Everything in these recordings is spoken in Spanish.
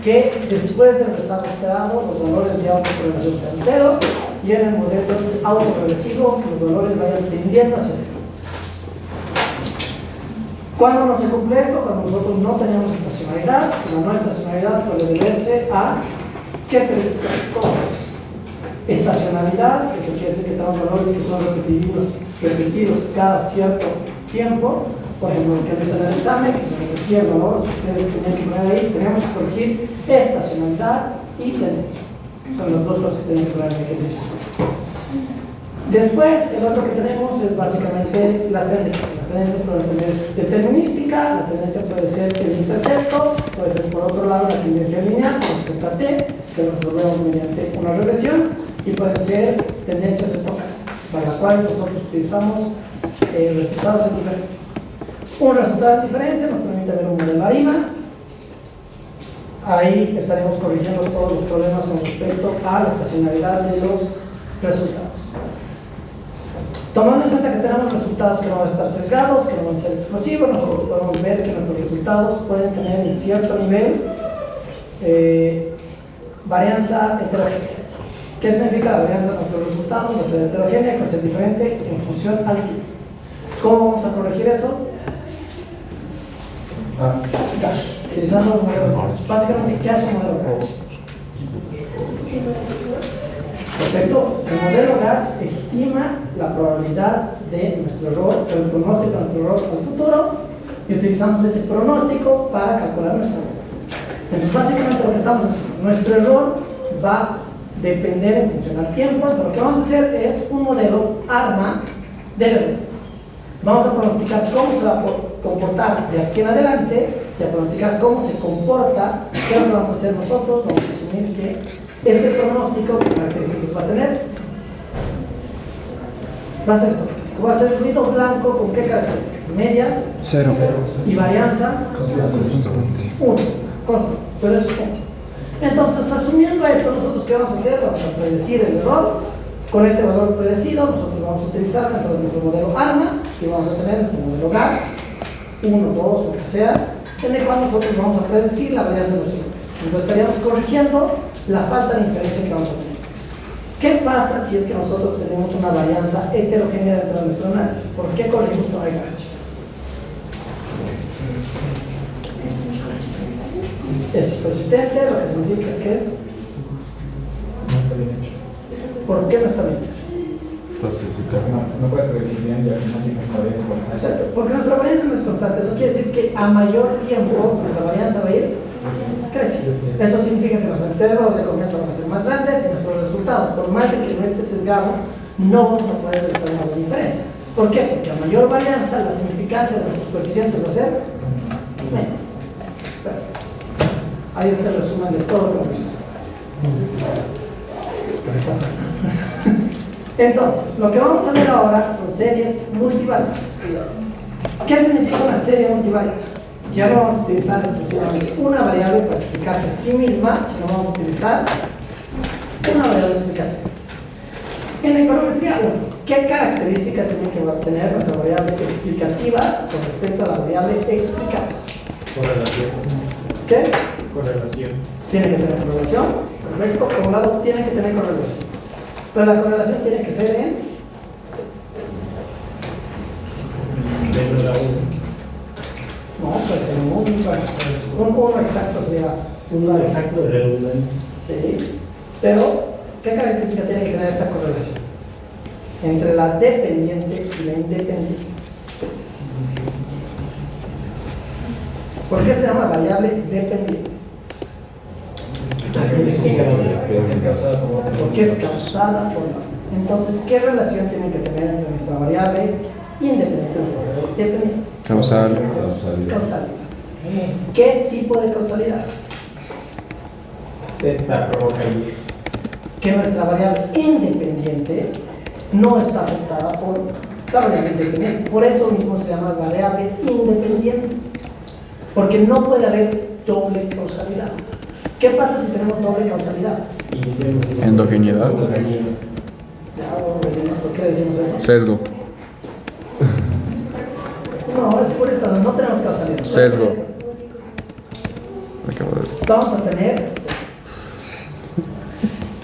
que después del rezago esperado los valores de autocorrelación sean cero y en el modelo autoregresivo los valores vayan tendiendo hacia cero. ¿Cuándo no se cumple esto? Cuando nosotros no tenemos estacionalidad. La no estacionalidad puede deberse a ¿qué tres cosas? Estacionalidad, que eso quiere decir que tenemos valores que son repetidos cada cierto tiempo. Por ejemplo, lo que han visto en el examen, que se repetía el valor, si ustedes tenían que poner ahí, tenemos que corregir estacionalidad y tendencia. Son las dos cosas que tienen que poner en el ejercicio. Después, el otro que tenemos es básicamente las tendencias. Las tendencias pueden tener determinística, la tendencia puede ser el intercepto, puede ser por otro lado la tendencia lineal con respecto a t, que lo resolvemos mediante una regresión, y pueden ser tendencias estocásticas, para las cuales nosotros utilizamos resultados en diferencia. Un resultado de diferencia nos permite ver un modelo ARIMA. Ahí estaremos corrigiendo todos los problemas con respecto a la estacionalidad de los resultados. Tomando en cuenta que tenemos resultados que no van a estar sesgados, que no van a ser explosivos, nosotros podemos ver que nuestros resultados pueden tener en cierto nivel varianza heterogénea. ¿Qué significa la varianza de nuestros resultados? Va a ser heterogénea, que va a ser diferente en función al tiempo. ¿Cómo vamos a corregir eso? Gauss, utilizando los modelos Gauss. Básicamente, ¿qué hace un modelo Gauss? Perfecto. El modelo Gauss estima la probabilidad de nuestro error, el pronóstico de nuestro error al futuro, y utilizamos ese pronóstico para calcular nuestro error. Entonces, básicamente lo que estamos haciendo, nuestro error va a depender en función al tiempo. Entonces, lo que vamos a hacer es un modelo ARMA del error. Vamos a pronosticar cómo se va a comportar de aquí en adelante y a pronosticar cómo se comporta. ¿Qué es lo que vamos a hacer nosotros? Vamos a asumir que este pronóstico, ¿qué características va a tener? Va a ser estocástico. Va a ser ruido blanco con qué características? Media, Cero. y varianza, 1. Pero es 1. Entonces, asumiendo esto, nosotros ¿qué vamos a hacer? Vamos a predecir el error. Con este valor predecido, nosotros vamos a utilizar dentro de nuestro modelo ARMA y vamos a tener nuestro modelo Gauss, 1, 2, lo que sea, en el cual nosotros vamos a predecir la varianza de los símbolos. Entonces estaríamos corrigiendo la falta de inferencia que vamos a tener. ¿Qué pasa si es que nosotros tenemos una varianza heterogénea dentro de nuestro análisis? ¿Por qué corregimos con el Gauss? Es persistente, lo que significa es que ¿por qué no está bien hecho? No puedes predecir bien y al final tienes una varianza constante. Exacto, porque nuestra varianza no es constante. Eso quiere decir que a mayor tiempo nuestra varianza va a ir creciendo. Eso significa que nuestros intervalos de confianza van a ser más grandes y nuestros resultados, por más de que no esté sesgado, no vamos a poder realizar una buena diferencia. ¿Por qué? Porque a mayor varianza, la significancia de nuestros coeficientes va a ser menor. Perfecto. Ahí está el resumen de todo lo que hemos visto. Entonces, lo que vamos a ver ahora son series multivariables. ¿Qué significa una serie multivariable? Ya no vamos a utilizar exclusivamente una variable para explicarse a sí misma, sino vamos a utilizar una variable explicativa. En la econometría 1, ¿qué característica tiene que tener nuestra variable explicativa con respecto a la variable explicada? Correlación. ¿Qué? Correlación. Tiene que tener correlación. Perfecto. Por un lado, tiene que tener correlación. Pero la correlación tiene que ser en Dentro de la 1. no, pues en un 1 exacto sería un número exacto. Sí. Pero, ¿qué característica tiene que tener esta correlación? Entre la dependiente y la independiente. ¿Por qué se llama variable dependiente? Porque es causada por la. Entonces, ¿qué relación tiene que tener entre nuestra variable independiente y nuestra variable dependiente? Causalidad. ¿Qué tipo de causalidad? Z provoca I. Que nuestra variable independiente no está afectada por la variable independiente. Por eso mismo se llama variable independiente. Porque no puede haber doble causalidad. ¿Qué pasa si tenemos doble causalidad? Endogeneidad. ¿Por qué decimos eso? Sesgo. No, es por eso, no tenemos causalidad. Sesgo. Acabo de decir. Vamos a tener C.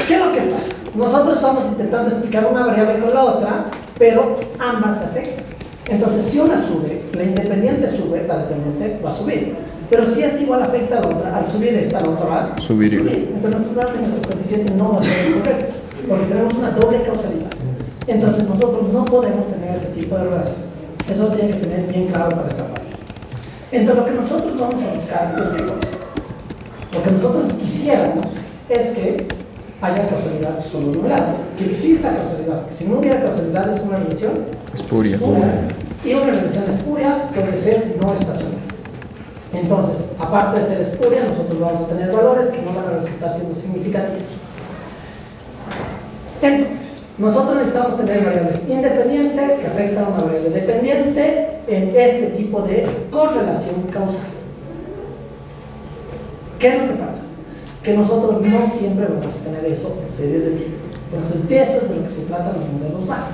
¿Qué es lo que pasa? Nosotros estamos intentando explicar una variable con la otra, pero ambas se afectan. Entonces, si una sube, la independiente sube, la dependiente va a subir. Pero si esta igual afecta a la otra, al subir esta, la otra va a Subir. Entonces, nuestro coeficiente no va a ser el correcto, porque tenemos una doble causalidad. Entonces, nosotros no podemos tener ese tipo de relación. Eso tiene que tener bien claro para esta parte. Entonces, lo que nosotros vamos a buscar es qué cosa. Lo que nosotros quisiéramos es que haya causalidad solo de un lado, que exista causalidad, porque si no hubiera causalidad es una relación Espuria. y una relación espuria puede ser no estacionaria. Entonces, aparte de ser espuria, nosotros vamos a tener valores que no van a resultar siendo significativos. Entonces, nosotros necesitamos tener variables independientes que afectan a una variable dependiente en este tipo de correlación causal. ¿Qué es lo que pasa? Que nosotros no siempre vamos a tener eso en series de tiempo. Entonces, de eso es de lo que se tratan los modelos VAR.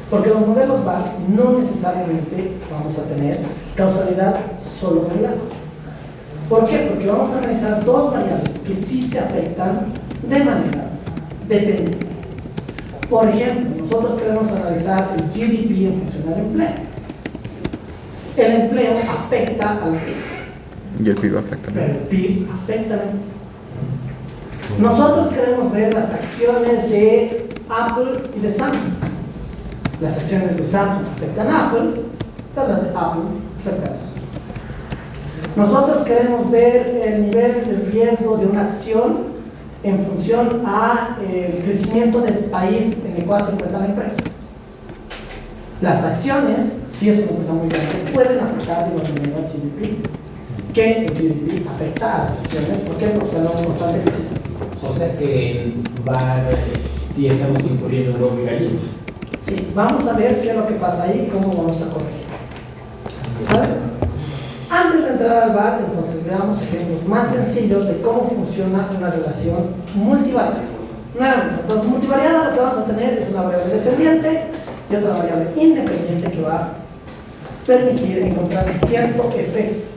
Porque los modelos VAR no necesariamente vamos a tener causalidad solo de un lado. ¿Por qué? Porque vamos a analizar dos variables que sí se afectan de manera dependiente. Por ejemplo, nosotros queremos analizar el GDP en función del empleo. El empleo afecta al PIB. Y el PIB afecta. Pero el PIB afecta al empleo. Nosotros queremos ver las acciones de Apple y de Samsung. Las acciones de Samsung afectan a Apple, pero las de Apple afectan a Samsung. Nosotros queremos ver el nivel de riesgo de una acción en función a el crecimiento del país en el cual se encuentra la empresa. Las acciones, si es una empresa muy grande, pueden afectar de manera al GDP, que el GDP afecta a las acciones, porque son constante crecimiento. O sea que en VAR sí estamos incurriendo en huevo y gallina. Sí, vamos a ver qué es lo que pasa ahí y cómo vamos a corregir. ¿Vale? Antes de entrar al VAR, entonces veamos ejemplos más sencillos de cómo funciona una relación multivariada. Entonces, multivariada lo que vamos a tener es una variable dependiente y otra variable independiente que va a permitir encontrar cierto efecto.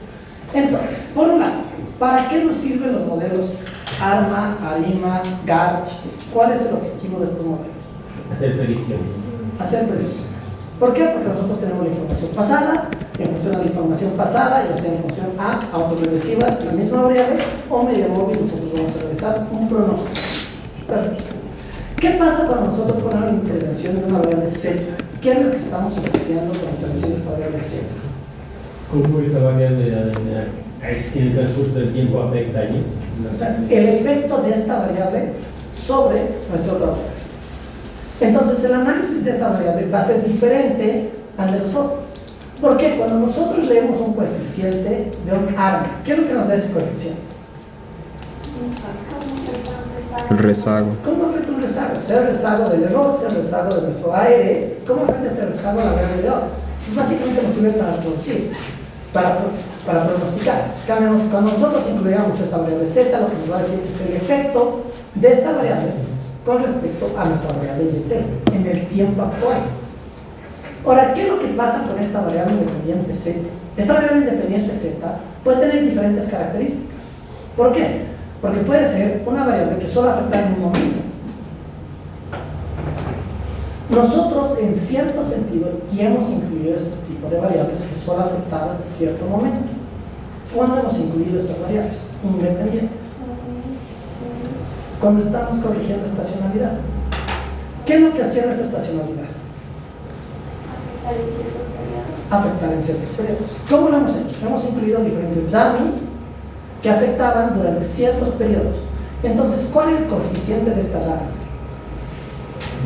Entonces, por un lado, ¿para qué nos sirven los modelos ARMA, ARIMA, GARCH? ¿Cuál es el objetivo de estos modelos? Hacer predicciones. Hacer predicciones. ¿Por qué? Porque nosotros tenemos la información pasada, en función a la información pasada, ya sea en función a autorregresivas, la misma variable, o media móvil, nosotros vamos a realizar un pronóstico. Perfecto. ¿Qué pasa cuando nosotros ponemos la intervención de una variable Z? ¿Qué es lo que estamos estudiando con la intervención de esta variable Z? ¿Cómo esa variable en el transcurso del tiempo afecta allí? O sea, el efecto de esta variable sobre nuestro trabajo. Entonces, el análisis de esta variable va a ser diferente al de los otros. ¿Por qué? Cuando nosotros leemos un coeficiente de un ARMA, ¿qué es lo que nos da ese coeficiente? El rezago. ¿Cómo afecta un rezago? Sea el rezago del error, sea el rezago de nuestro aire. ¿Cómo afecta este rezago a la variable de oro? Pues básicamente nos sirve para producir, para pronosticar. Cuando nosotros incluíamos esta variable Z, lo que nos va a decir es el efecto de esta variable con respecto a nuestra variable YT en el tiempo actual. Ahora, ¿qué es lo que pasa con esta variable independiente Z? Esta variable independiente Z puede tener diferentes características. ¿Por qué? Porque puede ser una variable que solo afecta en un momento. Nosotros, en cierto sentido, ya hemos incluido este tipo de variables que solo afectaban en cierto momento. ¿Cuándo hemos incluido estas variables independientes? Cuando estamos corrigiendo estacionalidad. ¿Qué es lo que hacía nuestra estacionalidad? Afectar en ciertos periodos. ¿Cómo lo hemos hecho? Hemos incluido diferentes dummies que afectaban durante ciertos periodos. Entonces, ¿cuál es el coeficiente de esta dummy?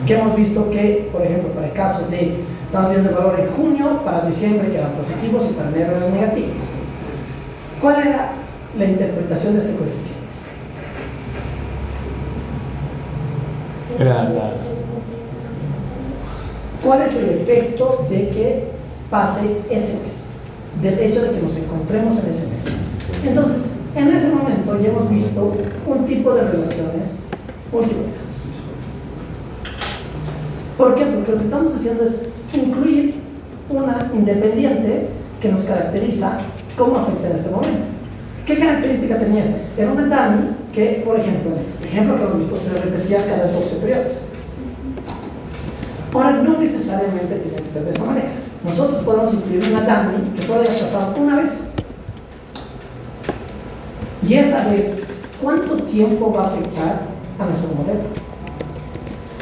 Que hemos visto que, por ejemplo, para el caso de, estamos viendo el valor en junio, para diciembre que eran positivos y para enero eran negativos. ¿Cuál era la interpretación de este coeficiente? ¿Cuál es el efecto de que pase ese mes? Del hecho de que nos encontremos en ese mes. Entonces, en ese momento ya hemos visto un tipo de relaciones multivariadas. ¿Por qué? Porque lo que estamos haciendo es incluir una independiente que nos caracteriza cómo afecta en este momento. ¿Qué característica tenía esto? Era una dummy que, por ejemplo, el ejemplo que hemos visto se repetía cada 12 periodos. Ahora, no necesariamente tiene que ser de esa manera. Nosotros podemos incluir una dummy que solo haya pasado una vez. Y esa vez, ¿cuánto tiempo va a afectar a nuestro modelo?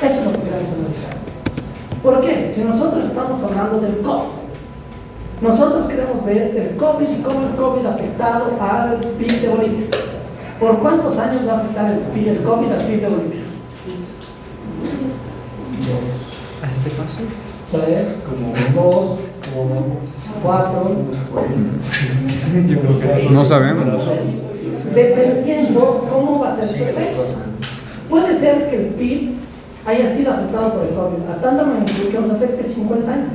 Eso es lo que queremos analizar. ¿Por qué? Si nosotros estamos hablando del COVID, nosotros queremos ver el COVID y cómo el COVID ha afectado al PIB de Bolivia. ¿Por cuántos años va a afectar el COVID al PIB de Bolivia? ¿A este paso? 3, 2, 4. No sabemos. Dependiendo cómo va a ser su efecto. Puede ser que el PIB haya sido afectado por el COVID a tanta magnitud que nos afecte 50 años.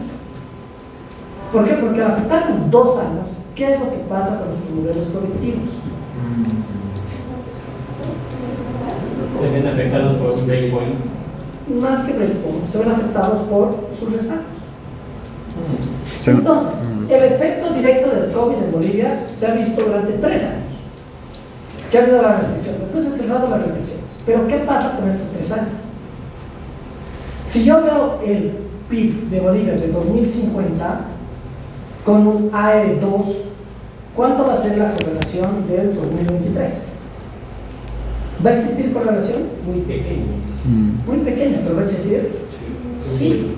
¿Por qué? Porque al afectarnos 2 años, ¿qué es lo que pasa con nuestros modelos productivos? Se ven afectados por breakpoint. Más que breakpoint, se ven afectados por sus rezagos. Sí. Entonces, el efecto directo del COVID en Bolivia se ha visto durante 3 años. ¿Qué ha habido la restricción? Después se han cerrado las restricciones. Pero ¿qué pasa con estos 3 años? Si yo veo el PIB de Bolivia de 2050 con un AR2, ¿cuánto va a ser la correlación del 2023? ¿Va a existir correlación? Muy pequeño. Muy pequeña, pero ¿va a existir? Sí.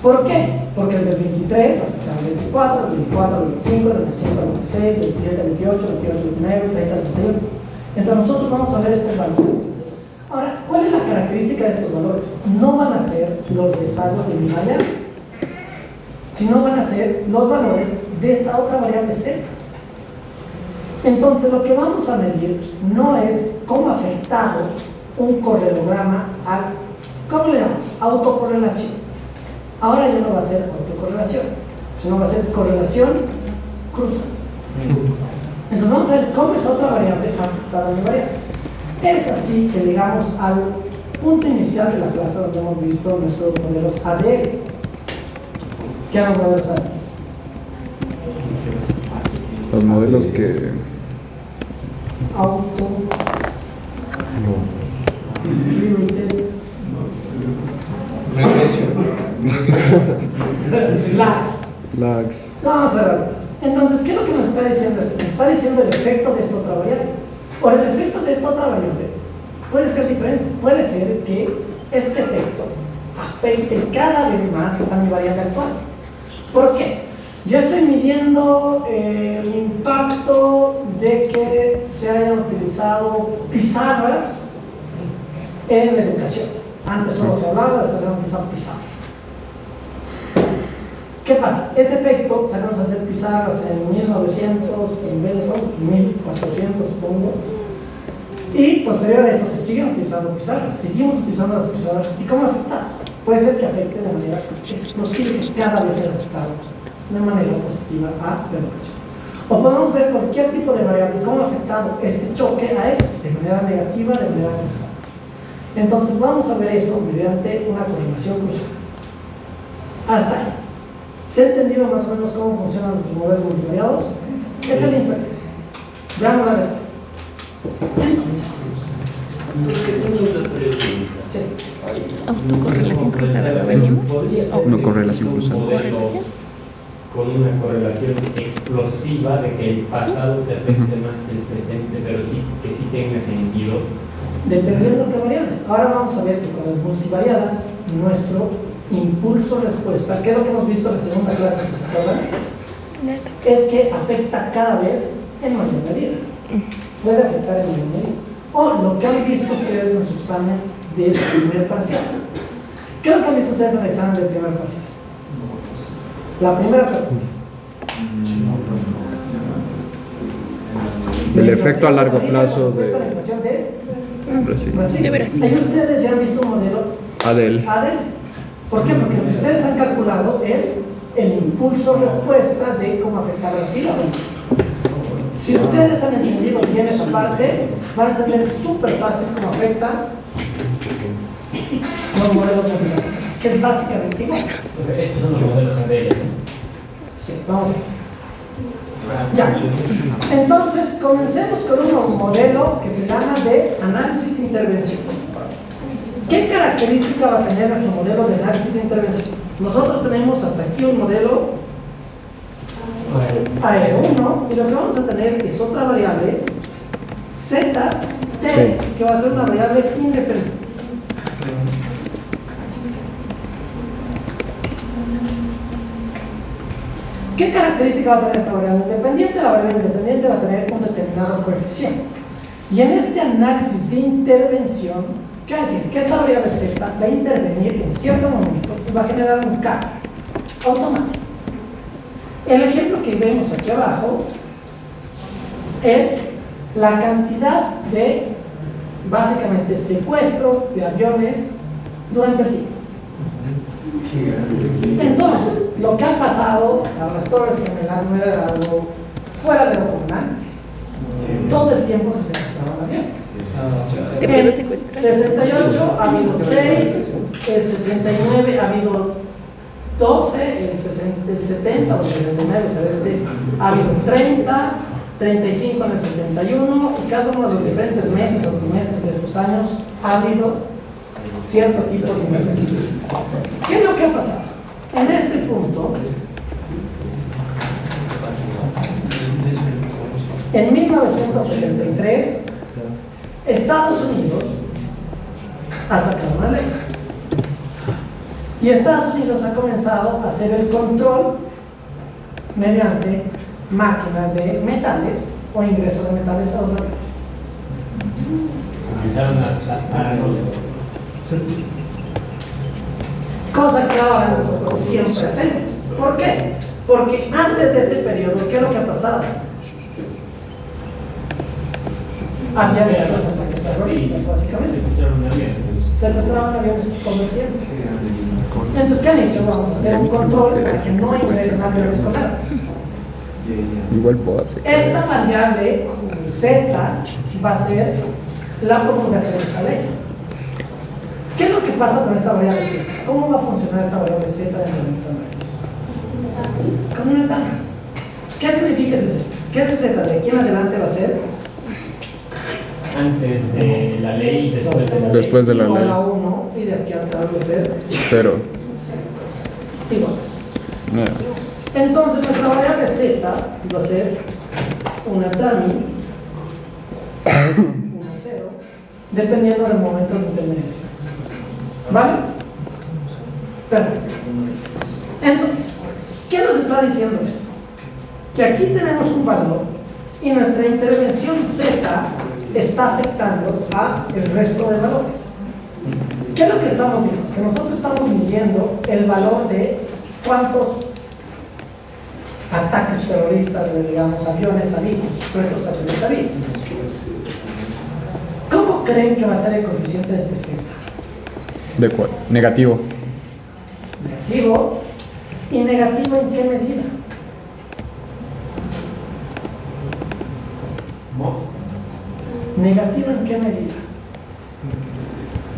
¿Por qué? Porque el del 23 va a afectar al 24, al 24, al 25, del 25 al 26, 27 al 28, 28 al 29, 30 al 31. Entonces nosotros vamos a ver estos valores. Ahora, ¿cuál es la característica de estos valores? No van a ser los rezagos de mi variable, sino van a ser los valores de esta otra variable Z. Entonces, lo que vamos a medir no es cómo ha afectado un correlograma al, ¿cómo le llamamos? Autocorrelación. Ahora ya no va a ser autocorrelación, sino va a ser correlación cruzada. Entonces, vamos a ver cómo esa otra variable ha afectado a mi variable. Es así que llegamos al punto inicial de la clase donde hemos visto nuestros modelos ADL. ¿Qué eran los modelos ADL? Los modelos que... Auto distributed lags. Vamos a ver. Entonces, ¿qué es lo que nos está diciendo esto? Nos está diciendo el efecto de esta otra variable. Por el efecto de esta otra variable puede ser diferente. Puede ser que este efecto afecte cada vez más a mi variable actual. ¿Por qué? Yo estoy midiendo el impacto de que se hayan utilizado pizarras en la educación. Antes solo se hablaba, después se han utilizado pizarras. ¿Qué pasa? Ese efecto, salimos a hacer pizarras en 1900, invento, 1400 supongo, y posterior a eso se siguen utilizando pizarras, seguimos utilizando las pizarras. ¿Y cómo afecta? Puede ser que afecte de manera explosiva, cada vez sea afectado de manera positiva a la educación. O podemos ver cualquier tipo de variable, cómo ha afectado este choque a eso, de manera negativa, de manera constante. Entonces vamos a ver eso mediante una correlación cruzada. Hasta ahí. ¿Se ha entendido más o menos cómo funcionan nuestros modelos multivariados? Esa es la inferencia. Veamos la de sí. Autocorrelación cruzada, ¿lo venimos? No correlación cruzada. ¿Correlación? Con una correlación explosiva de que el pasado te afecte más que el presente, pero sí que sí tenga sentido. Dependiendo de qué variable. Ahora vamos a ver que con las multivariadas, nuestro impulso respuesta, que es lo que hemos visto en la segunda clase, si se acuerdan, es que afecta cada vez en mayor medida. Puede afectar en mayor medida. O lo que han visto ustedes en su examen del primer parcial. ¿Qué es lo que han visto ustedes en el examen del primer parcial? La primera pregunta. El efecto a largo plazo de de la inflación de Brasil. De Brasil. Ahí ustedes ya han visto un modelo ADL. ADL. ¿Por qué? Porque lo que ustedes han calculado es el impulso respuesta de cómo afecta a Brasil. Si ustedes han entendido bien esa parte, van a entender súper fácil cómo afecta los modelos multivariados, que es básicamente igual. Estos son los modelos ADL. Sí, vamos a ver. Ya. Entonces, comencemos con un modelo que se llama de análisis de intervención. ¿Qué característica va a tener nuestro modelo de análisis de intervención? Nosotros tenemos hasta aquí un modelo aéreo 1 y lo que vamos a tener es otra variable z, t, que va a ser una variable independiente. ¿Qué característica va a tener esta variable independiente? La variable independiente va a tener un determinado coeficiente. Y en este análisis de intervención, ¿qué va a decir? Que esta variable z va a intervenir en cierto momento y va a generar un cambio automático. El ejemplo que vemos aquí abajo es la cantidad de, básicamente, secuestros de aviones durante el tiempo. Entonces, lo que ha pasado a las Torres Gemelas no era algo fuera de lo común. Todo el tiempo se secuestraban aviones. ¿Se puede secuestrar? En 68 ha habido 6, el 69 ha habido 12, el 70 o el 69 ha habido 30, 35 en el 71 y cada uno de los diferentes meses o trimestres de estos años ha habido cierto tipo de intervención. ¿Qué es lo que ha pasado? En este punto, en 1963, Estados Unidos ha sacado una ley. Y Estados Unidos ha comenzado a hacer el control mediante máquinas de metales o ingreso de metales a los aviones. Comenzaron a Cosa que ahora nosotros siempre hacemos. ¿Por qué? Porque antes de este periodo, ¿qué es lo que ha pasado? Había muchos ataques terroristas, básicamente. Secuestraban aviones todo el tiempo. Entonces, ¿qué han hecho? Vamos a hacer un control para que no ingresen aviones con armas. Igual puedo hacer. Esta variable Z va a ser la promulgación de esta ley. ¿Qué es lo que pasa con esta variable Z? ¿Cómo va a funcionar esta variable Z dentro de nuestra análisis? Con una tabla. ¿Qué significa ese Z? ¿Qué es ese Z? De aquí en adelante va a ser antes de la ley y Después de la igual ley. a 1 y de aquí atrás va a ser 0. igual a 0. Entonces nuestra variable Z va a ser una dummy 1, 0, dependiendo del momento de intermediación. ¿Vale? Perfecto. Entonces, ¿qué nos está diciendo esto? Que aquí tenemos un valor y nuestra intervención Z está afectando a el resto de valores. ¿Qué es lo que estamos viendo? Que nosotros estamos midiendo el valor de cuántos ataques terroristas, digamos, aviones habidos, sujetos aviones habidos. ¿Cómo creen que va a ser el coeficiente de este Z? ¿De cuál? Negativo. Negativo. ¿Y negativo en qué medida? ¿Cómo? ¿Negativo en qué medida?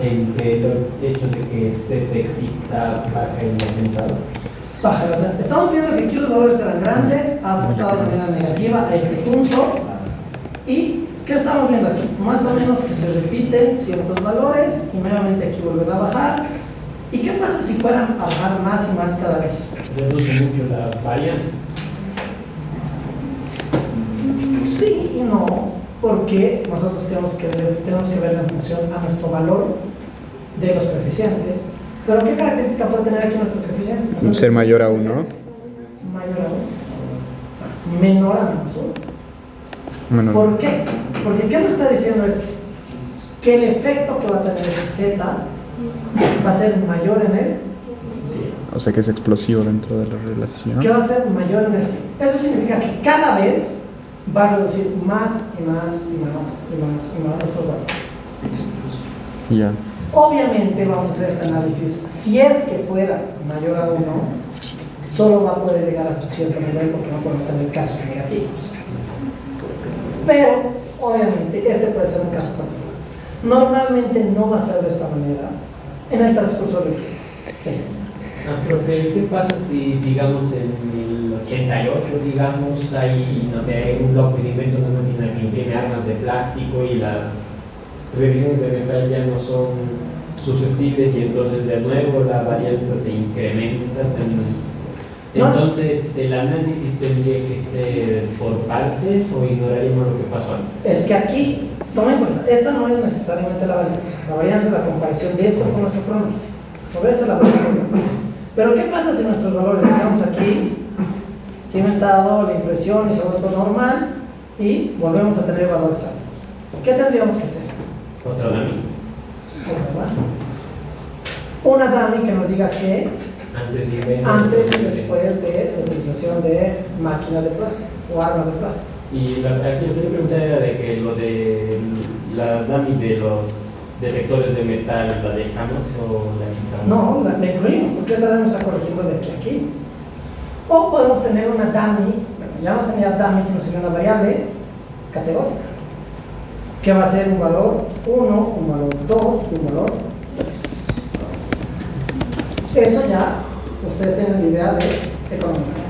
En que el hecho de que Z exista baja el aumentado. Baja, ¿verdad? Estamos viendo que aquí los valores eran grandes, ha afectado de manera negativa a este punto. ¿Y qué estamos viendo aquí? Más o menos que se repiten ciertos valores y nuevamente aquí volver a bajar. ¿Y qué pasa si fueran a bajar más y más cada vez? Reduce mucho la varianza. Sí y no, porque nosotros tenemos que ver en función a nuestro valor de los coeficientes. Pero ¿qué característica puede tener aquí nuestro coeficiente? Ser mayor a 1. Mayor a 1. Menor a menos 1. Bueno, ¿Por qué? Porque ¿qué nos está diciendo esto? Que el efecto que va a tener ese Z va a ser mayor en el o sea que es explosivo dentro de la relación. que va a ser mayor en el tiempo. Eso significa que cada vez va a reducir más y más y más y más y más nuestros valores. Ya. Obviamente vamos a hacer este análisis. Si es que fuera mayor a 1, solo va a poder llegar hasta cierto nivel porque no podemos tener casos negativos. Pero, obviamente, este puede ser un caso particular. Normalmente no va a ser de esta manera en el transcurso del tiempo. Sí. Profe, ¿qué pasa si, digamos, en el 88, digamos, hay, no sé, un bloque se inventa una máquina que imprime armas de plástico y las revisiones de metal ya no son susceptibles y entonces de nuevo la varianza se incrementa? Entonces, ¿el análisis tendría que ser por partes o ignoraríamos lo que pasó antes? Es que aquí, toma en cuenta, esta no es necesariamente la varianza. La varianza es la comparación de esto con nuestro pronóstico. Por eso es la varianza. Pero ¿qué pasa si nuestros valores, digamos aquí, cimentado, la impresión y se ha vuelto normal y volvemos a tener valores altos? ¿Qué tendríamos que hacer? Otra dummy. Una dummy que nos diga que antes y después de la utilización de máquinas de plástico o armas de plástico. Y lo que yo quería preguntar era de que lo de la dummy de los detectores de metal, ¿la dejamos o la quitamos? No, la incluimos, porque esa dummy está corrigiendo de aquí a aquí. O podemos tener una dummy, bueno, ya no sería dummy, sino sería una variable categórica, que va a ser un valor 1, un valor 2 y un valor 3. Eso ya, ustedes tienen idea de economía.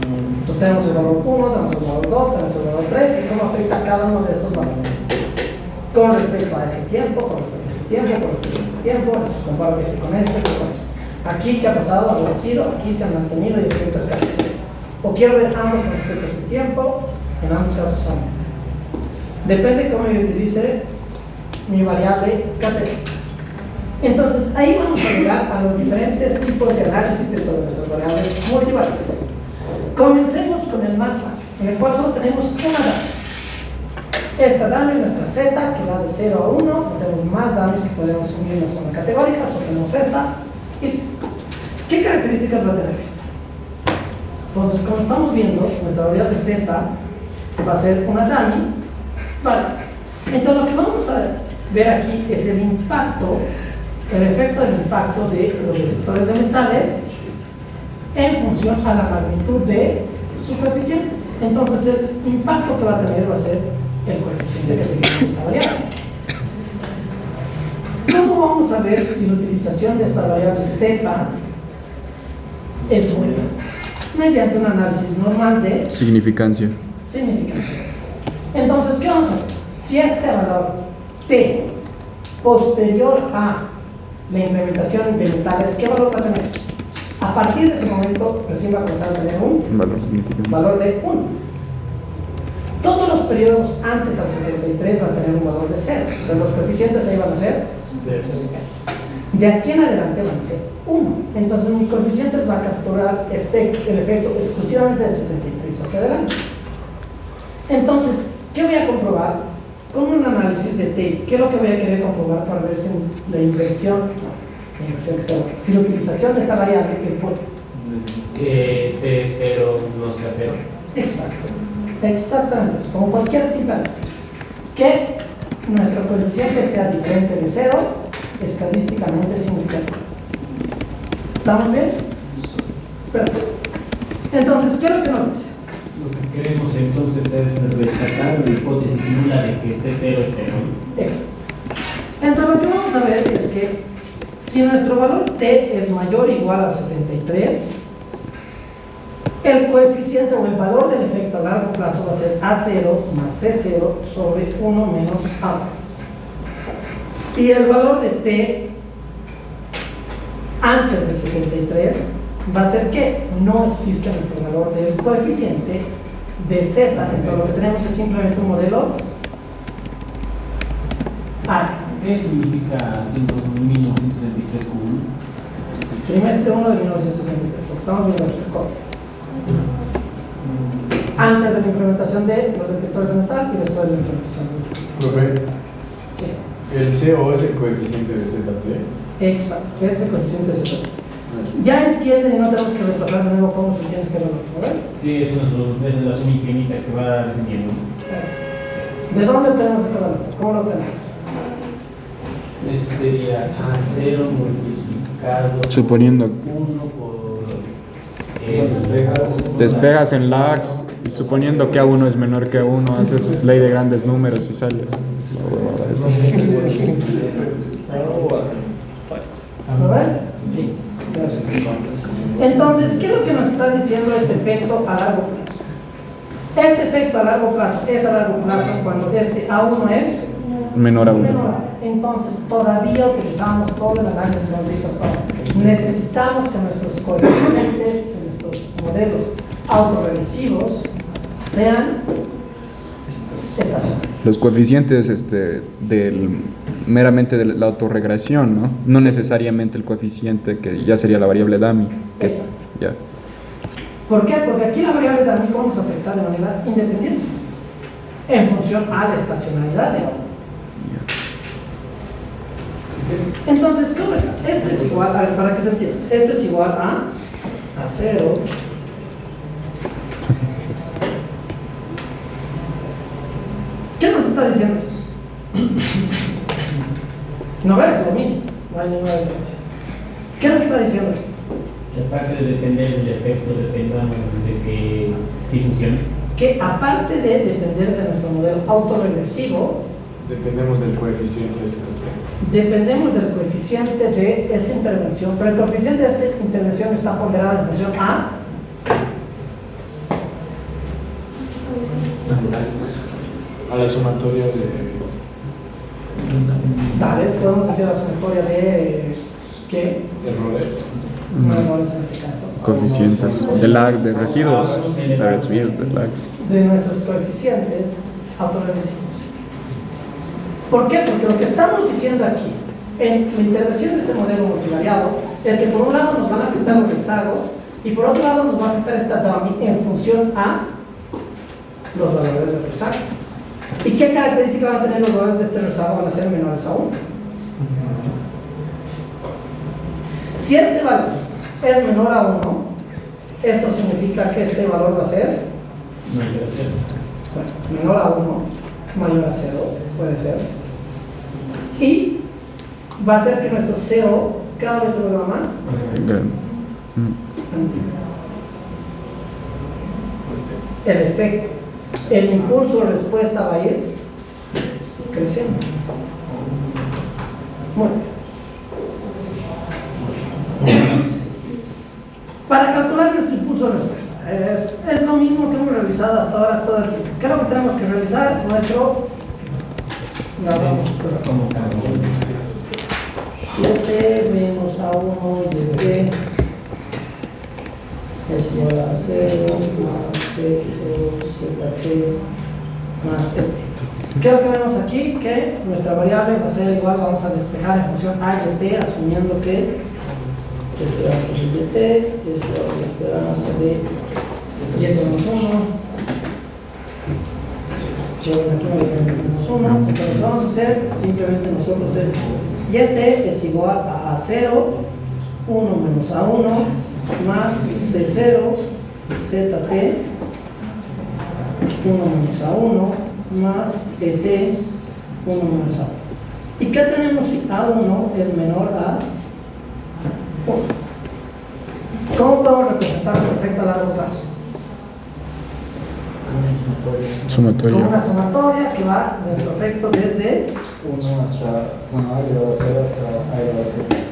Entonces tenemos el valor 1, tenemos el valor 2, tenemos el valor 3 y cómo afecta cada uno de estos valores con respecto a este tiempo, con respecto a este tiempo, con respecto a este tiempo. Entonces comparo este con este con este. Aquí, ¿qué ha pasado? Ha reducido, aquí se han mantenido y el efecto es casi cero. O quiero ver ambos con respecto a este tiempo, en ambos casos son. Depende cómo yo utilice mi variable categórica. Entonces, ahí vamos a llegar a los diferentes tipos de análisis de todas nuestras variables multivariables. Comencemos con el más fácil, en el cual solo tenemos una dummy. Esta dummy es nuestra z, que va de 0 a 1. No tenemos más dummies que podemos unirnos a una categórica, solo tenemos esta y listo. ¿Qué características va a tener esta? Entonces, como estamos viendo, nuestra variable z va a ser una dummy. Vale. Entonces, lo que vamos a ver aquí es el impacto, el efecto del impacto de los detectores de metales en función a la magnitud de su coeficiente. Entonces, el impacto que va a tener va a ser el coeficiente que tiene esa variable. ¿Cómo vamos a ver si la utilización de esta variable z es buena? Mediante un análisis normal de Significancia. significancia. Entonces, ¿qué vamos a ver? Si este valor t posterior a la implementación de metales, ¿qué valor va a tener? A partir de ese momento, recién va a comenzar a tener un Valor significante. valor de 1. Todos los periodos antes al 73 van a tener un valor de 0, pero los coeficientes ahí van a ser 0. De aquí en adelante van a ser 1. Entonces mi coeficientes va a capturar el efecto exclusivamente de 73 hacia adelante. Entonces, ¿qué voy a comprobar? Con un análisis de T, ¿qué es lo que voy a querer comprobar para ver si la inversión si la utilización de esta variable es buena? Que C0 no sea 0. Exacto. Exactamente, como cualquier simple análisis. Que nuestro coeficiente sea diferente de 0, estadísticamente significativa. ¿Estamos bien? Perfecto. Entonces, ¿qué es lo que nos dice? Lo que queremos entonces es rescatar la hipótesis nula de que C0 es 0. Exacto. Entonces, lo que vamos a ver es que si nuestro valor t es mayor o igual al 73, el coeficiente o el valor del efecto a largo plazo va a ser A0 más C0 sobre 1 menos A. Y el valor de t antes del 73 va a ser que no existe nuestro valor del coeficiente de z. Entonces lo que tenemos es simplemente un modelo A. ¿Qué significa 1973 Q1? Trimestre 1 de 1973, lo que estamos viendo aquí. Antes de la implementación de los detectores de metal y después de la implementación de Profe, sí. el CO es el coeficiente de ZT. Exacto, que es el coeficiente de Z. Ya entienden y no tenemos que repasar de nuevo cómo se tiene este valor, ¿verdad? Sí, es la suma infinita que va descendiendo. ¿De dónde obtenemos este valor? ¿Cómo lo obtenemos? Eso sería A0 multiplicado Suponiendo 1 por despegas en lags y suponiendo que A1 es menor que A1, haces ley de grandes números y sale. ¿Lo ven? Sí. Gracias. Entonces, ¿qué es lo que nos está diciendo este efecto a largo plazo? Este efecto a largo plazo es a largo plazo cuando este A1 es Menor a 1. menor a. Entonces, todavía utilizamos todo el análisis que hemos visto hasta ahora. Necesitamos que nuestros coeficientes, que nuestros modelos autorregresivos sean estacionarios. Los coeficientes meramente de la autorregresión, ¿no? No necesariamente el coeficiente que ya sería la variable dummy. Que es, ya. ¿Por qué? Porque aquí la variable dummy vamos a afectar de manera independiente en función a la estacionalidad de A. Entonces, ¿cómo está? Esto es igual, a ver, para que se entienda, esto es igual a 0. ¿Qué nos está diciendo esto? No ves, lo mismo, no hay ninguna diferencia. ¿Qué nos está diciendo esto? Que aparte de depender del efecto, dependamos de que sí funcione. Que aparte de depender de nuestro modelo autorregresivo, Dependemos del coeficiente de SRT. dependemos del coeficiente de esta intervención, pero el coeficiente de esta intervención está ponderado en función a A las sumatorias de Dale, podemos decir la sumatoria de ¿qué? errores. No errores en este caso. Coeficientes de lag, de residuos. De residuos, de lags. De nuestros coeficientes autorregresivos. ¿Por qué? Porque lo que estamos diciendo aquí, en la intervención de este modelo multivariado, es que por un lado nos van a afectar los rezagos y por otro lado nos va a afectar esta dummy en función a los valores del rezago. ¿Y qué características van a tener los valores de este rezago? Van a ser menores a 1. Si este valor es menor a 1, esto significa que este valor va a ser menor a 1, mayor a 0, puede ser. Y va a hacer que nuestro 0 cada vez se vuelva más Grande. el efecto, el impulso de respuesta va a ir creciendo. Muy bien. Entonces, para calcular nuestro impulso de respuesta, es lo mismo que hemos realizado hasta ahora todo el tiempo. ¿Qué es lo que tenemos que realizar? Nuestro. Como también. T menos A1 y T es igual a 0 más T2 ZT más ET. ¿Qué es lo que vemos aquí? Que nuestra variable va a ser igual, vamos a despejar en función A y T, asumiendo que esperanza de T es la esperanza de Y menos 1. Aquí me viene menos 1. Entonces, lo que vamos a hacer simplemente nosotros es YT es igual a A0, 1 menos A1, más C0, ZT, 1 menos A1, más ET, 1 menos A1. ¿Y qué tenemos si A1 es menor a 1? ¿Cómo podemos representar el efecto a largo plazo? Con Sumatoria. una sumatoria que va nuestro efecto desde 1 hasta, bueno, A elevado a 0 hasta A elevado a 3.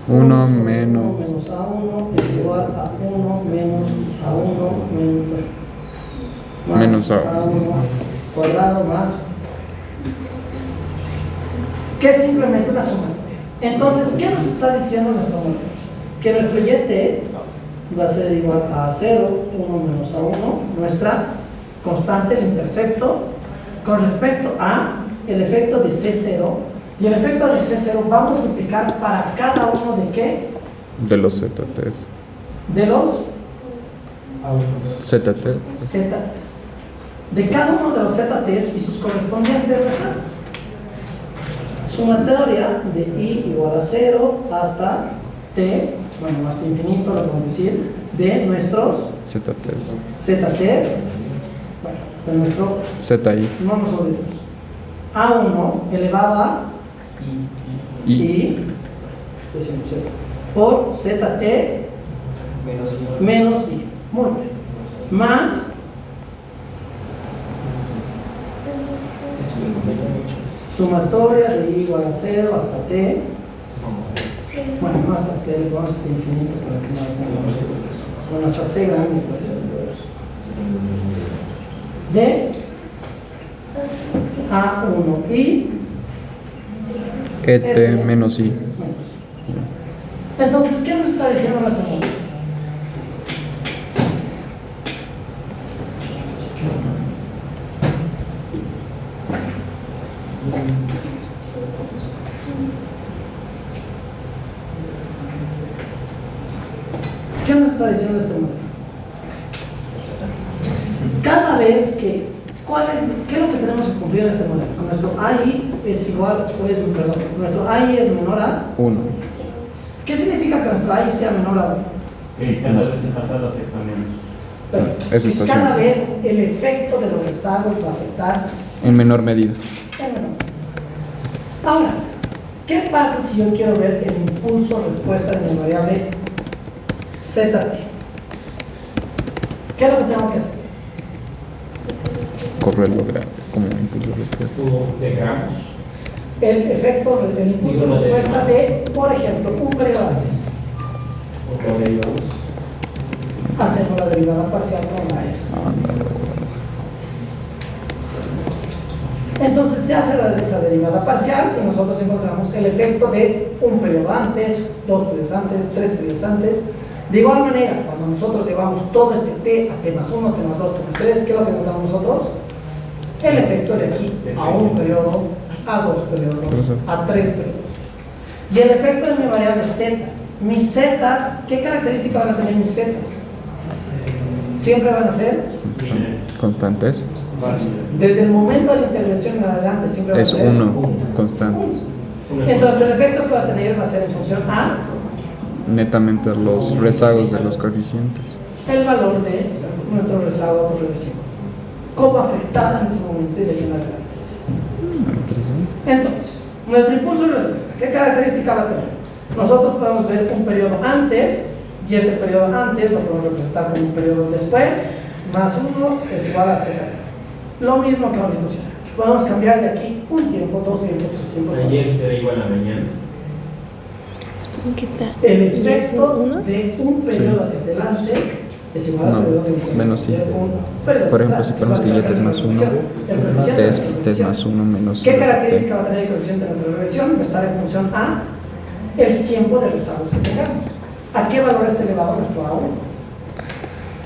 1 1 menos. menos A1 es igual a 1 menos A1 Menos A1 cuadrado más, que es simplemente una sumatoria. Entonces, ¿qué nos está diciendo nuestro modelo? Que nuestro YT va a ser igual a 0, 1 menos A1, nuestra constante, el intercepto, con respecto a el efecto de C0, y el efecto de C0 va a multiplicar para cada uno de qué? De los ZTs. De los ZT. ZTs. De cada uno de los ZTs y sus correspondientes rezagos. Sumatoria de I igual a 0 hasta T, bueno, hasta infinito lo podemos decir, de nuestros ZTs. ZTs, bueno, de nuestro, ZI. no nos olvidemos, A1 elevado a I. I, estoy diciendo 0, por ZT menos I, muy bien, más sumatoria de I igual a 0 hasta T Bueno, no hasta T, le vamos hasta infinito para que no tengamos que. Bueno, hasta T grande puede ser. De A1 y ET menos I. menos. Entonces, ¿qué nos está diciendo nuestro modelo? ¿Qué nos está diciendo este modelo? Cada vez que, ¿qué es lo que tenemos que cumplir en este modelo? Nuestro AI es igual, nuestro AI es menor a 1. ¿Qué significa que nuestro AI sea menor a 1? Cada vez el pasado afecta menos. Perfecto. Eso está Y cada haciendo. vez el efecto de los rezagos va a afectar En menor medida. en menor. Ahora, ¿qué pasa si yo quiero ver el impulso respuesta de mi variable ZT? ¿Qué es lo que tengo que hacer? Correrlo como impulso de respuesta. Hubo de gramos. El efecto, el impulso respuesta de, por ejemplo, un periodo antes. O derivamos. Hacemos la derivada parcial con la S. Ándale. Entonces se hace esa derivada parcial y nosotros encontramos el efecto de un periodo antes, 2 periodos antes, 3 periodos antes. De igual manera, cuando nosotros llevamos todo este t a t más 1, t más 2, t más 3, ¿qué es lo que encontramos nosotros? El efecto de aquí a un periodo, a 2 periodos, a 3 periodos. Y el efecto de mi variable z. Mis zetas, ¿qué característica van a tener mis zetas? Siempre van a ser, Constantes. desde el momento de la intervención en adelante, siempre van a Es ser 1 constante. Entonces el efecto que va a tener va a ser en función a Netamente los rezagos de los coeficientes. el valor de nuestro rezago autorregresivo. Cómo afectada en ese momento y de ahí en adelante. Interesante. Entonces, nuestro impulso de respuesta, ¿qué característica va a tener? Nosotros podemos ver un periodo antes, y este periodo antes lo podemos representar como un periodo después, más 1 es igual a z. Lo mismo que hemos visto siempre. Podemos cambiar de aquí un tiempo, 2 tiempos, 3 tiempos. Ayer será igual a mañana. ¿Qué está? El ¿Y es efecto uno? de un periodo hacia adelante es igual al No, periodo de menos sí. de un periodo Por hacia ejemplo, si atrás, ponemos igual t que la más 1, regresión. El coeficiente t de es la t regresión. más 1 menos ¿Qué 2t. característica va a tener el coeficiente de nuestra regresión? Va a estar en función a el tiempo de rezagos que tengamos. ¿A qué valor está elevado nuestro A1?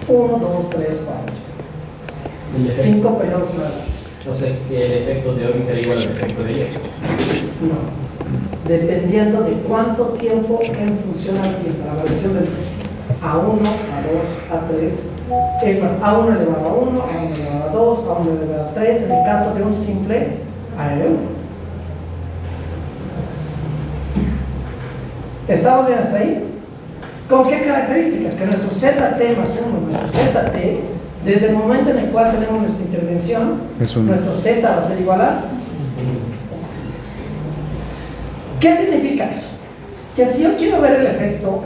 1, 2, 3, 4, 5 periodos en adelante. O sea que el efecto de hoy será igual al efecto de ayer. No. Dependiendo de cuánto tiempo en función al tiempo. La variación del A1, A2, A3, A1 elevado a 1, A1 elevado a 2, A1 elevado a 3, en el caso de un simple AL1. ¿Estamos bien hasta ahí? ¿Con qué características? Que nuestro ZT más 1, nuestro ZT, desde el momento en el cual tenemos nuestra intervención, Es 1. nuestro Z va a ser igual a. ¿Qué significa eso? Que si yo quiero ver el efecto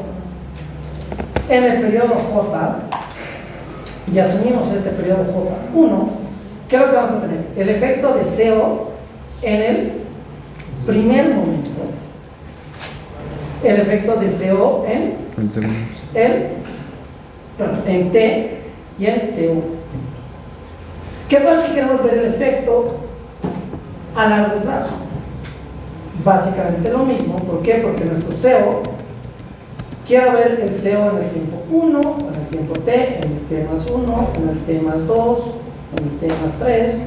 en el periodo J, y asumimos este periodo J1, ¿qué es lo que vamos a tener? El efecto de CO en el primer momento, el efecto de CO El segundo. en T y en T1. ¿Qué pasa si queremos ver el efecto a largo plazo? Básicamente lo mismo. ¿Por qué? Porque nuestro CO, quiero ver el CO en el tiempo 1, en el tiempo T, en el T más 1, en el T más 2, en el T más 3,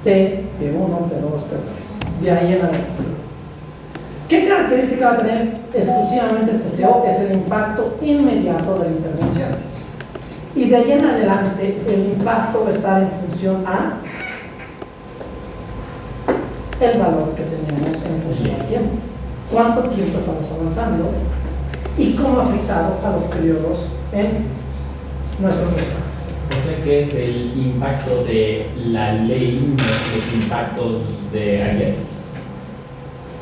T, T1, T2, T3. De ahí en adelante. ¿Qué característica va a tener exclusivamente este CO? Es el impacto inmediato de la intervención. Y de ahí en adelante el impacto va a estar en función a el valor que tenemos en función al tiempo. Cuánto tiempo estamos avanzando y cómo ha afectado a los periodos en nuestros rezagos. O sea que es el impacto de la ley más los impactos de ayer.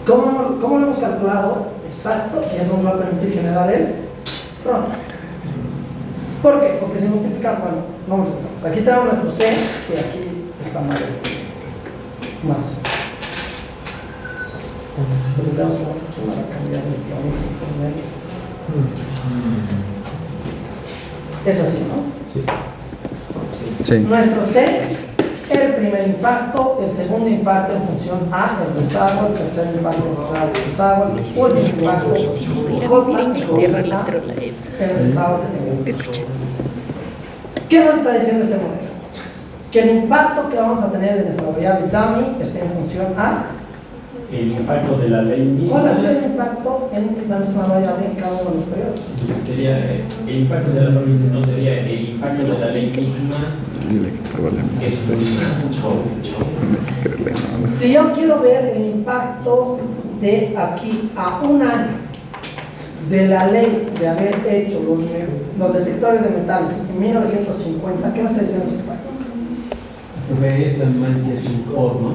¿Cómo lo hemos calculado? Exacto, y eso nos va a permitir generar el pronóstico. ¿Por qué? Porque se multiplica, bueno, no multiplica. Aquí tenemos nuestro C, sí, aquí está mal esto. Más. Volvemos a cambiar el plano. Es así, ¿no? Sí. Nuestro C, el primer impacto, el segundo impacto en función A, el rezago, el tercer impacto en rezago, el último impacto Si se hubiera J, vivir en Inglaterra, el la esa. el rezago que tenemos. Escucha. ¿Qué nos está diciendo este modelo? Que el impacto que vamos a tener de nuestra variable dummy esté en función a El impacto de la ley misma. ¿cuál es el impacto en la misma variable en cada uno de los periodos? Sería el impacto de la ley misma, no sería el impacto de la ley misma. Dile que probablemente Es Si yo quiero ver el impacto de aquí a un año de la ley de haber hecho los detectores de metales en 1950, ¿qué me está diciendo ese impacto? es la mancha es un forno.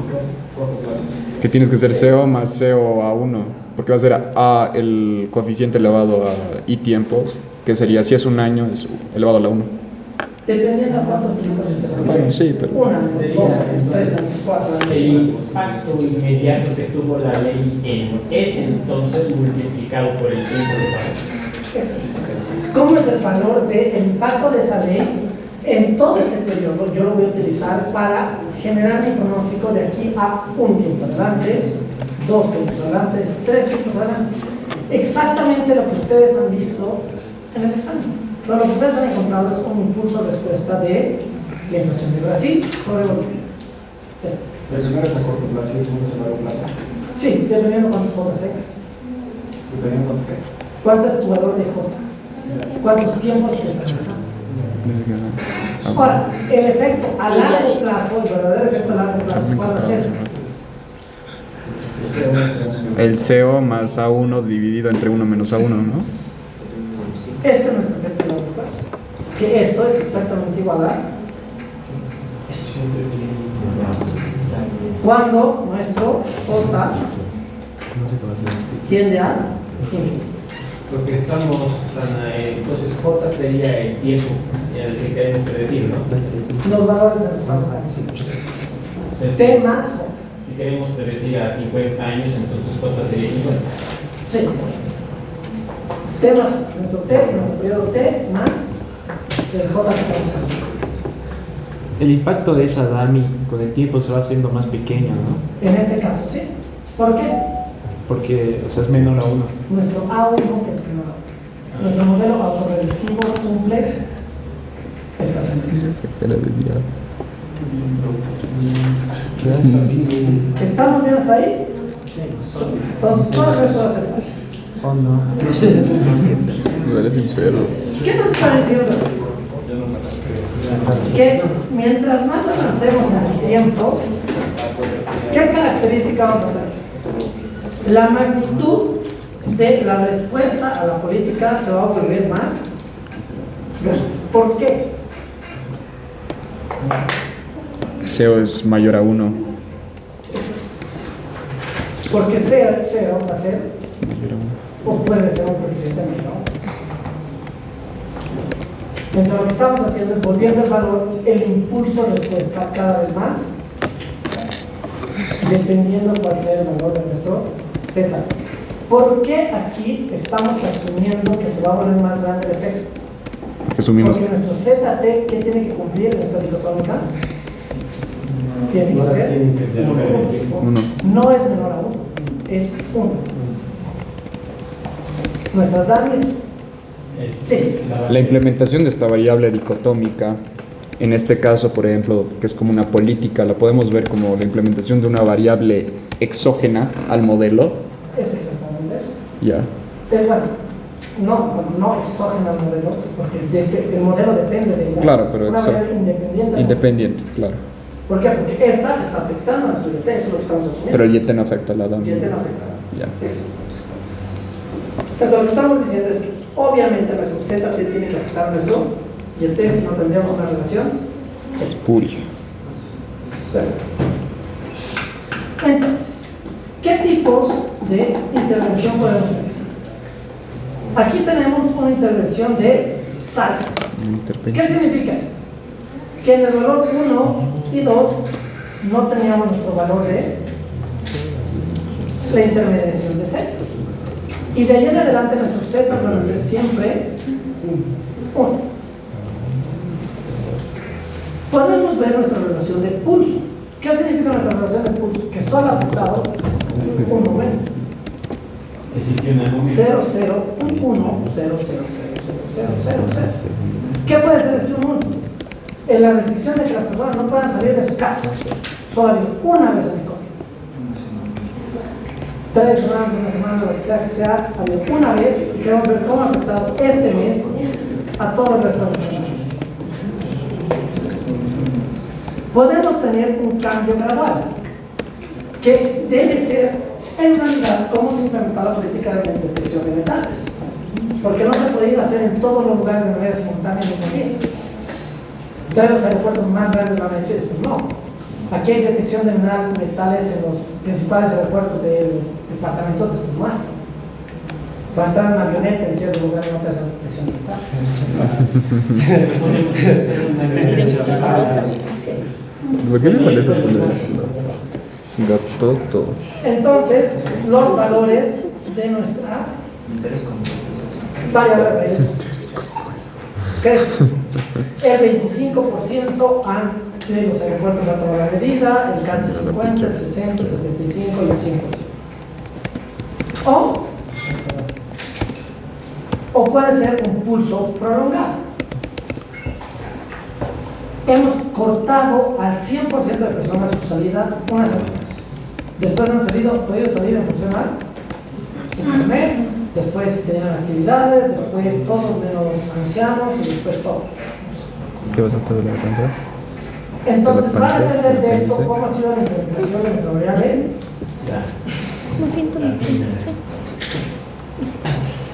que tienes que ser CO más CO a 1, porque va a ser A el coeficiente elevado a I tiempos, que sería, si es un año, es elevado a la 1. Dependiendo a cuántos tiempos esté Bueno, sí, pero... un año, 2 años, 3 años, 4 años. El impacto inmediato que tuvo la ley en ese entonces multiplicado por el tiempo de valor. ¿Cómo es el valor del impacto de esa ley en todo este periodo? Yo lo voy a utilizar para generar mi pronóstico de aquí a un tiempo adelante, 2 tiempos adelante, 3 tiempos adelante. Exactamente lo que ustedes han visto en el examen. Pero lo que ustedes han encontrado es un impulso de respuesta de la inflación de Brasil sobre Bolivia. Sí. Pero si no es a corto plazo y es a largo plazo. Sí, dependiendo de cuántos J tengas. Dependiendo de cuántos que. ¿Cuánto es tu valor de J? ¿Cuántos tiempos te estás realizando? Ahora, el efecto a largo plazo, el verdadero efecto a largo plazo, ¿cuál va a ser? El CO más A1 dividido entre 1 menos A1, ¿no? Esto es nuestro efecto a largo plazo. Que esto es exactamente igual a esto. Cuando nuestro J tiende a infinito. Lo que estamos, entonces J sería el tiempo en el que queremos predecir, ¿no? Los valores en los cuales hay. Entonces, T más J. si queremos predecir a 50 años, entonces J sería 50. Sí. T más J. Nuestro T, nuestro periodo T más el J que estamos haciendo. El impacto de esa dummy con el tiempo se va haciendo más pequeño, ¿no? En este caso, sí. ¿Por qué? Porque, o sea, es menor a 1. Nuestro A1 es menor a 1. Nuestro modelo autorregresivo cumple estas condiciones. ¿Estamos bien hasta ahí? Entonces, todo el resto va a ser fácil. Oh, no. No eres un perro. ¿Qué nos está diciendo? Que mientras más avancemos en el tiempo, ¿qué característica vamos a tener? La magnitud de la respuesta a la política se va a volver más grande. ¿Por qué? CO es mayor a 1. Porque 0 va a ser, Mayor a 1. o puede ser un coeficiente menor. Entonces lo que estamos haciendo es volviendo el valor, el impulso de respuesta cada vez más, dependiendo cuál sea el valor de nuestro Z. ¿Por qué aquí estamos asumiendo que se va a volver más grande el efecto? Resumimos. Porque nuestro ZT, ¿qué tiene que cumplir en esta dicotómica? Tiene que ser 1. no es menor a 1, es 1. Nuestra dummy es sí. La implementación de esta variable dicotómica, en este caso, por ejemplo, que es como una política, la podemos ver como la implementación de una variable exógena al modelo. Es exactamente eso. Ya. Es bueno, no exógena al modelo, porque el modelo depende de ella. Claro, pero una variable independiente. Independiente, claro. ¿Por qué? Porque esta está afectando a nuestro YT, eso es lo que estamos asumiendo. Pero el YT no afecta a la dummy. YT no afecta. Ya. Exacto. Entonces, lo que estamos diciendo es que obviamente nuestro ZT tiene que afectar a nuestro YT, si no tendríamos una relación. Es puri. Perfecto. Entonces, ¿qué tipos de intervención podemos tener? Aquí tenemos una intervención de salto. ¿Qué significa esto? Que en el valor 1 y 2 no teníamos nuestro valor de la intermediación de z. Y de ahí en adelante nuestros z van a ser siempre 1. Podemos ver nuestra relación de pulso. ¿Qué significa nuestra relación de pulso? Que solo ha afectado un momento. 0, 0, 1, 0, 0, 0, 0, 0, 0. ¿Qué puede ser este mundo? En la restricción de que las personas no puedan salir de su casa. Solo ha habido una vez en el COVID. 3 semanas, una semana, lo que sea, ha habido una vez y queremos ver cómo ha afectado este mes a todo el resto de los semanas. Podemos tener un cambio gradual que debe ser en realidad cómo se implementa la política de la detección de metales, porque no se ha podido hacer en todos los lugares de manera simultánea en los mismos. Entonces los aeropuertos más grandes lo han hecho y después no. Aquí hay detección de metales en los principales aeropuertos de los departamentos, después no hay. Para entrar en una avioneta en ciertos lugares no te hacen detección de metales. ¿Por qué me parece Gatoto? Entonces, los valores de nuestra variable crecen. El 25% de los aeropuertos a toda la medida, el casi 50, el 60, el 75 y el 100%. O puede ser un pulso prolongado. Hemos cortado al 100% de personas su salida unas semanas. Después han podido salir en funcional, internet, después tenían actividades, después todos menos ancianos y después todos. ¿Qué vas a hacer de la pantalla? Entonces, va a depender de esto cómo ha sido la implementación de nuestra variable. No siento la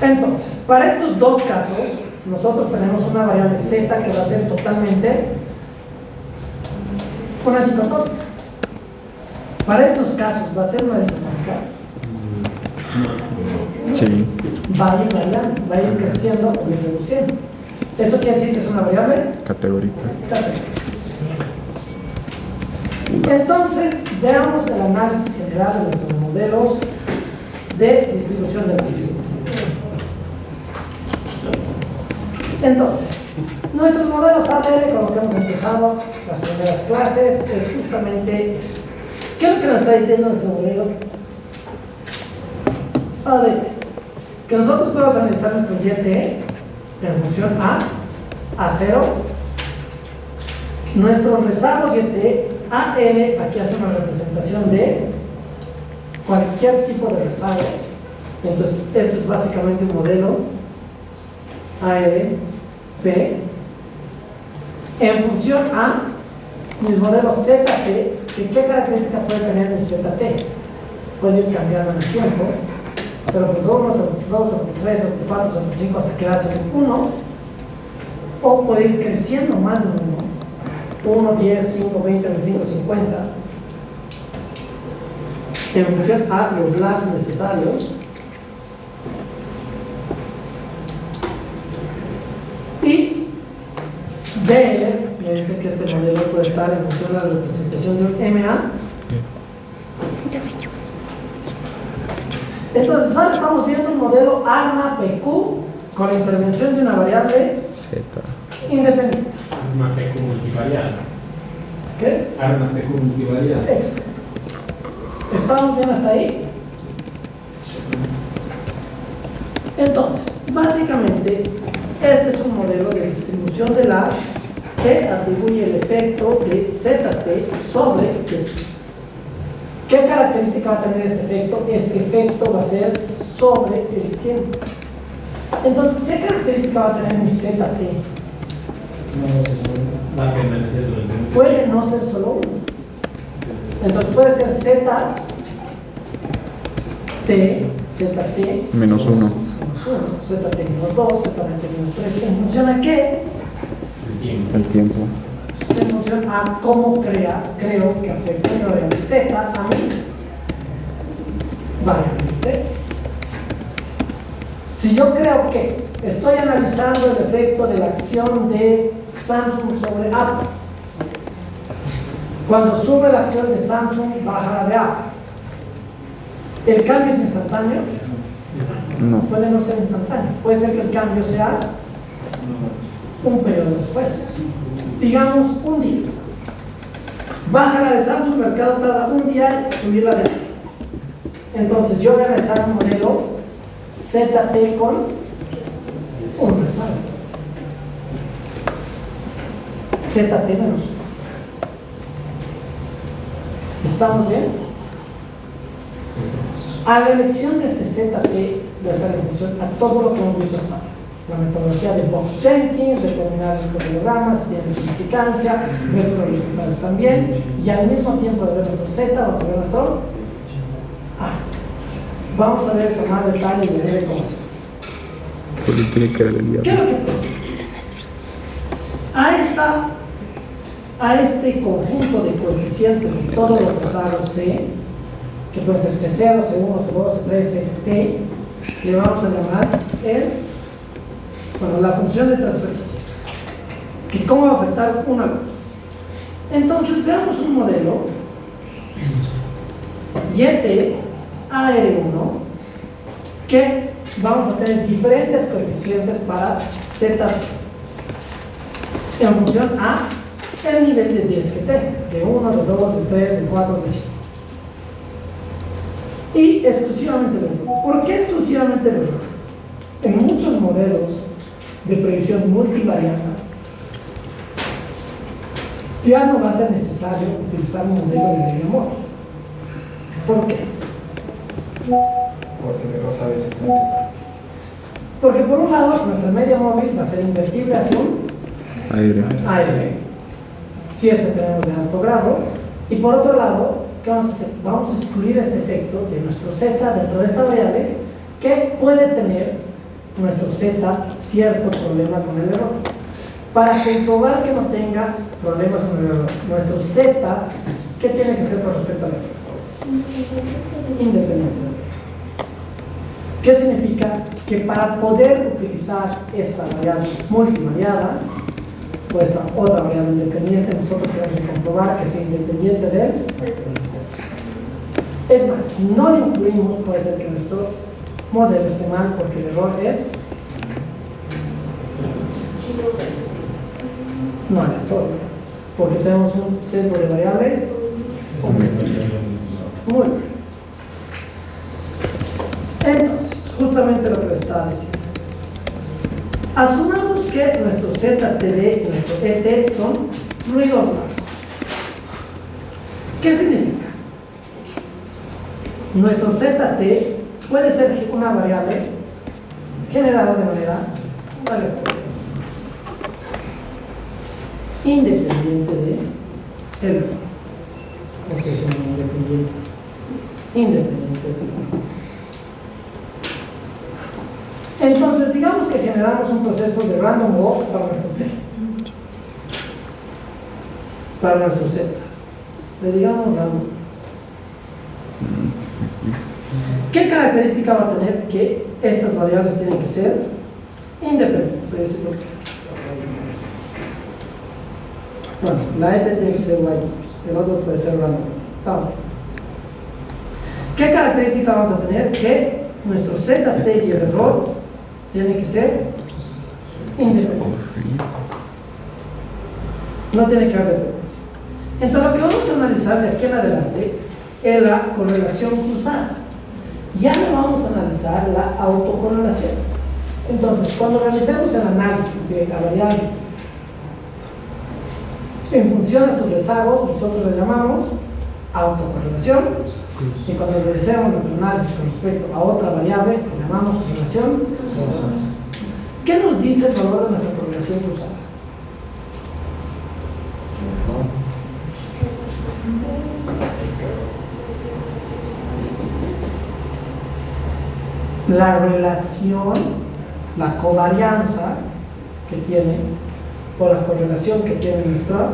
Entonces, para estos dos casos, nosotros tenemos una variable z que va a ser totalmente una dicotómica. Para estos casos va a ser una dicotómica. Sí. Va a ir variando, va a ir creciendo o ir reduciendo. Eso quiere decir que es una variable Categórica. Entonces, veamos el análisis general de nuestros modelos de distribución del riesgo. Entonces, nuestros modelos ADL, con lo que hemos empezado las primeras clases, es justamente eso. ¿Qué es lo que nos está diciendo nuestro modelo ADL? Que nosotros podemos analizar nuestro YT en función a 0. Nuestros rezagos YT AL, aquí hace una representación de cualquier tipo de rezago. Entonces, esto es básicamente un modelo AL, P, en función a mis modelos ZT, que qué característica puede tener mi ZT. Puede ir cambiando en el tiempo, 0.1, 0.2, 0.3, 0.4, 0.5 hasta quedarse en 1, o puede ir creciendo más de 1, 10, 5, 20, 25, 50, en función a los lags necesarios. Y DL me dice que este modelo puede estar en función a la representación de un MA. Entonces ahora estamos viendo un modelo ARMA-PQ con la intervención de una variable Z. independiente. Arma PQ multivariada. ¿Qué? Arma PQ multivariada. Exacto. ¿Estamos bien hasta ahí? Entonces, básicamente, este es un modelo de distribución de la que atribuye el efecto de ZT sobre T. ¿Qué característica va a tener este efecto? Este efecto va a ser sobre el tiempo. Entonces, ¿qué característica va a tener mi ZT? Va a permanecer durante mucho Puede tiempo. no ser solo uno. Entonces puede ser Z, T, ZT Menos 1. menos 1, ZT menos 2, ZT menos 3. ¿En función a qué? El tiempo. El tiempo. En función a cómo creo que afecta mi variable Z a mi variable T. Si yo creo que estoy analizando el efecto de la acción de Samsung sobre Apple, cuando sube la acción de Samsung, baja la de Apple. ¿El cambio es instantáneo? No. Puede no ser instantáneo. Puede ser que el cambio sea un periodo después. Digamos, un día. Baja la de Samsung, el mercado tarda un día en subir la de Apple. Entonces yo voy a realizar un modelo ZT con un rezago. ZT menos 1. ¿Estamos bien? A la elección de este ZT va a estar en función a todo lo que hemos visto hasta ahora. La metodología de Box Jenkins, determinar los cronogramas, si tiene significancia, ver si los resultados están bien, y al mismo tiempo de ver nuestro Z, vamos a ver nuestro A. Vamos a ver eso más detalle y ver cómo se. Política del ¿Qué es diablo. lo que pasa? A este conjunto de coeficientes de todos los rezagos C, que pueden ser C0, C1, C2, C3, Ct, le vamos a llamar la función de transferencia. ¿Que cómo va a afectar uno al otro? Entonces veamos un modelo YT AR1 que vamos a tener diferentes coeficientes para Z en función a el nivel de 10 que tenga, de 1, de 2, de 3, de 4, de 5. Y exclusivamente de error. ¿Por qué exclusivamente de error? En muchos modelos de previsión multivariada ya no va a ser necesario utilizar un modelo de media móvil. ¿Por qué? Porque el error sabe si está en Porque por un lado nuestra media móvil va a ser invertible hacia un Aire. AR, si es que tenemos de alto grado, y por otro lado, ¿qué vamos a hacer? Vamos a excluir este efecto de nuestro Z dentro de esta variable que puede tener nuestro Z cierto problema con el error. Para comprobar que no tenga problemas con el error, nuestro Z, ¿qué tiene que ser con respecto al error? Independiente del error. ¿Qué significa? Que para poder utilizar esta variable multivariada, o esta otra variable independiente, nosotros tenemos que comprobar que sea independiente de él. Es más, si no lo incluimos, puede ser que nuestro modelo esté mal, porque el error es no aleatorio, porque tenemos un sesgo de variable muy bueno. Entonces, justamente lo que les estaba diciendo. Asumamos que nuestro ZTD y nuestro ET son ruidos blancos. ¿Qué significa? Nuestro ZT puede ser una variable generada de manera aleatoria, independiente de el error. Porque es independiente del error. Entonces, digamos que generamos un proceso de random walk para nuestro T, para nuestro Z. Le digamos random. ¿Qué característica va a tener? Que estas variables tienen que ser independientes. Voy a decirlo. Bueno, la ET tiene que ser Y, el otro puede ser random. ¿Qué característica vamos a tener? Que nuestro ZT y el error tiene que ser independientes. No tiene que haber dependencia. Entonces lo que vamos a analizar de aquí en adelante es la correlación cruzada. Ya no vamos a analizar la autocorrelación. Entonces, cuando realicemos el análisis de la variable en función a sus rezagos, nosotros le llamamos autocorrelación. Y cuando realicemos nuestro análisis con respecto a otra variable, le llamamos correlación cruzada. ¿Qué nos dice el valor de nuestra correlación cruzada? La relación, la covarianza que tiene, o la correlación que tiene nuestra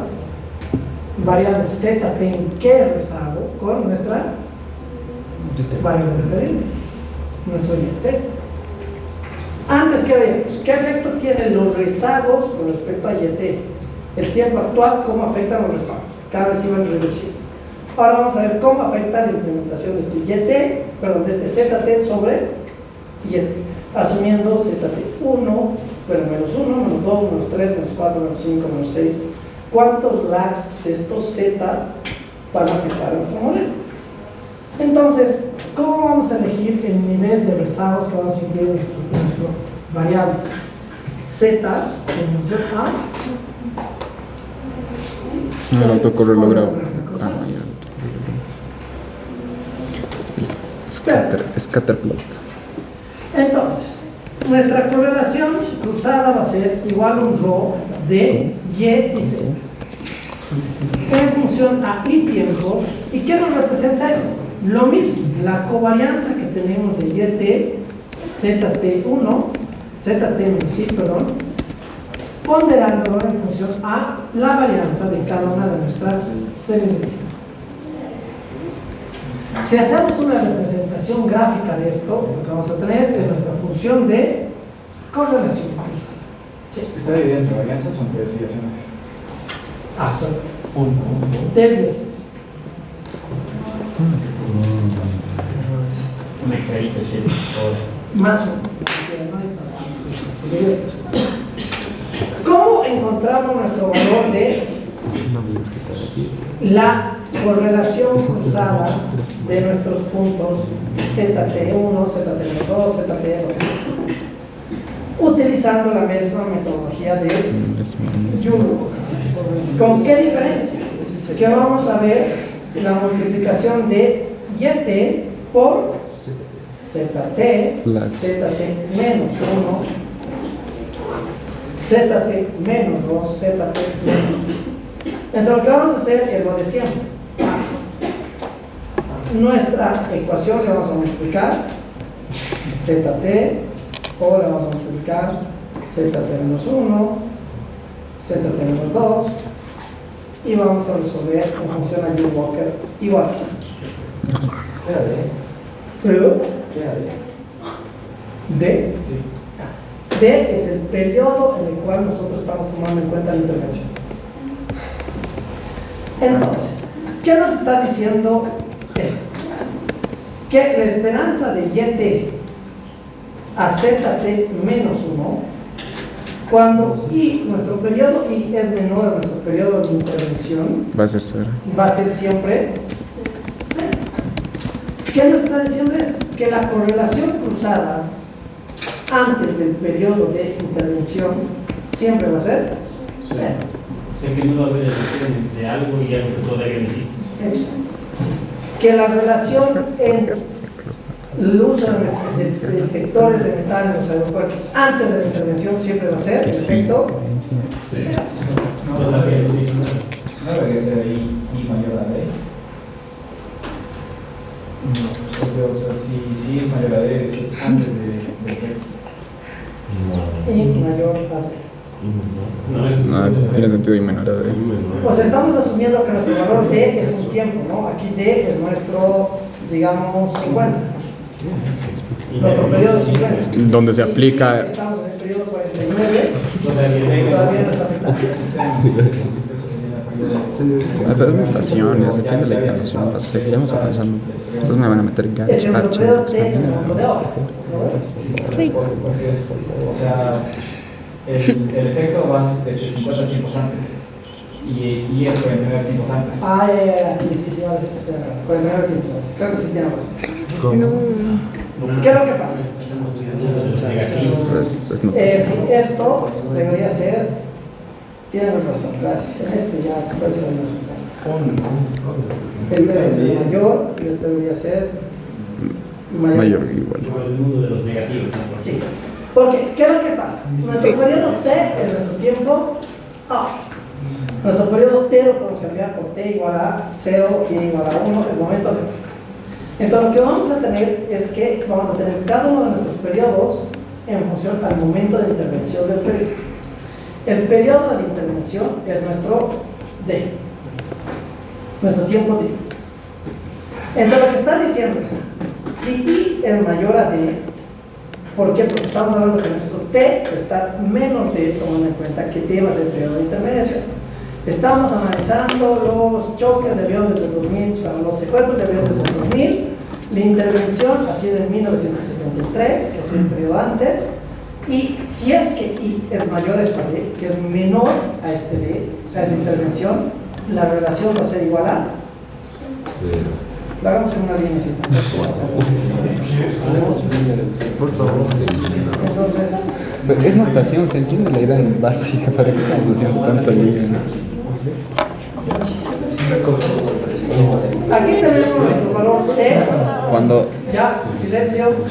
variable ZT en qué rezago con nuestra variable referente, nuestro YT. Antes que veamos, ¿qué efecto tienen los rezagos con respecto a YT? El tiempo actual, ¿cómo afectan los rezagos? Cada vez iban reduciendo. Ahora vamos a ver cómo afecta la implementación de este de este ZT sobre YT, asumiendo ZT1, bueno, menos 1, menos 2, menos 3, menos 4, menos 5, menos 6. ¿Cuántos lags de estos Z van a afectar a nuestro modelo? Entonces, ¿cómo vamos a elegir el nivel de rezagos que vamos a incluir en nuestro variable? Z en función A. El autocorreo logrado. Scatterplot. Entonces, nuestra correlación cruzada va a ser igual a un rho de Y y Z en función a y tiempos. ¿Y qué nos representa esto? Lo mismo, la covarianza que tenemos de YT, ZT1, ponderándolo en función a la varianza de cada una de nuestras series de tiempo. Si hacemos una representación gráfica de esto, lo que vamos a tener es nuestra función de correlación cruzada. Sí. ¿Está dividida entre varianzas o entre desviaciones? Perdón. Desviaciones. Una carita, Más uno. ¿Cómo encontramos nuestro valor de la correlación cruzada de nuestros puntos ZT1, ZT2, ZT2? Utilizando la misma metodología de Young. ¿Con qué diferencia? Que vamos a ver la multiplicación de YT por ZT, ZT menos 1, ZT menos 2, ZT menos 2. Entonces lo que vamos a hacer es lo de siempre. Nuestra ecuación le vamos a multiplicar ZT, o le vamos a multiplicar ZT menos 1, ZT menos 2, y vamos a resolver en función a U-Walker igual. ¿Pero? D. Sí. D es el periodo en el cual nosotros estamos tomando en cuenta la intervención. Entonces, ¿qué nos está diciendo esto? Que la esperanza de YT a ZT menos 1, cuando nuestro periodo I es menor a nuestro periodo de intervención, Va a ser 0. va a ser siempre 0. ¿Qué nos está diciendo esto? Que la correlación cruzada antes del periodo de intervención siempre va a ser 0. Sé que no va a haber elección entre algo y algo que todavía no existe. Exacto. Que la relación entre el uso de detectores de metal en los aeropuertos antes de la intervención siempre va a ser el efecto 0. No debería ser ahí I mayor a D. No, porque, o sea, si es mayor a D, es antes de efecto. Y mayor a D. No, tiene sentido y menor a D. O sea, estamos asumiendo que nuestro valor D es un tiempo, ¿no? Aquí D es nuestro, digamos, 50. Nuestro periodo 50. Donde se aplica. Estamos en el periodo 49. Todavía no está afectado. Pero es notación, se entiende la notación. O sea, que ya vamos avanzando. Entonces me van a meter gas, Es que nuestro periodo D es un H, punto de hora. O sea, el efecto va desde 50 tiempos antes y es 49 tiempos antes. Ah, sí, ahora sí te estoy agarrando. 49 tiempos antes. Creo que sí tiene razón. ¿Qué es lo que pasa? Sí, esto debería ser, tienes razón, gracias. Esto ya puede ser más importante. Este debe ser mayor y este debería ser mayor igual. Como el mundo de los negativos. ¿No? Sí. Porque, ¿qué es lo que pasa? Nuestro periodo T es nuestro tiempo A. Nuestro periodo T lo podemos cambiar por T igual a 0 y igual a 1 el momento de. Entonces lo que vamos a tener es que vamos a tener cada uno de nuestros periodos en función al momento de intervención del periodo. El periodo de la intervención es nuestro D, nuestro tiempo D. Entonces lo que está diciendo es, si I es mayor a D, ¿por qué? Porque estamos hablando que nuestro T está menos D, tomando en cuenta que D va a ser el periodo de intermediación. Estamos analizando los choques de aviones del 2000, para los secuestros de aviones del 2000. La intervención ha sido en 1973, que es el periodo antes. Y si es que I es mayor a esta D, que es menor a este D, o sea, esta intervención, la relación va a ser igual a... Lo hagamos en una línea así. Por favor. Entonces, Pero es notación, se entiende la idea básica. ¿Para qué estamos haciendo tanto lío? aquí tenemos nuestro valor T. Cuando Ya, silencio. tu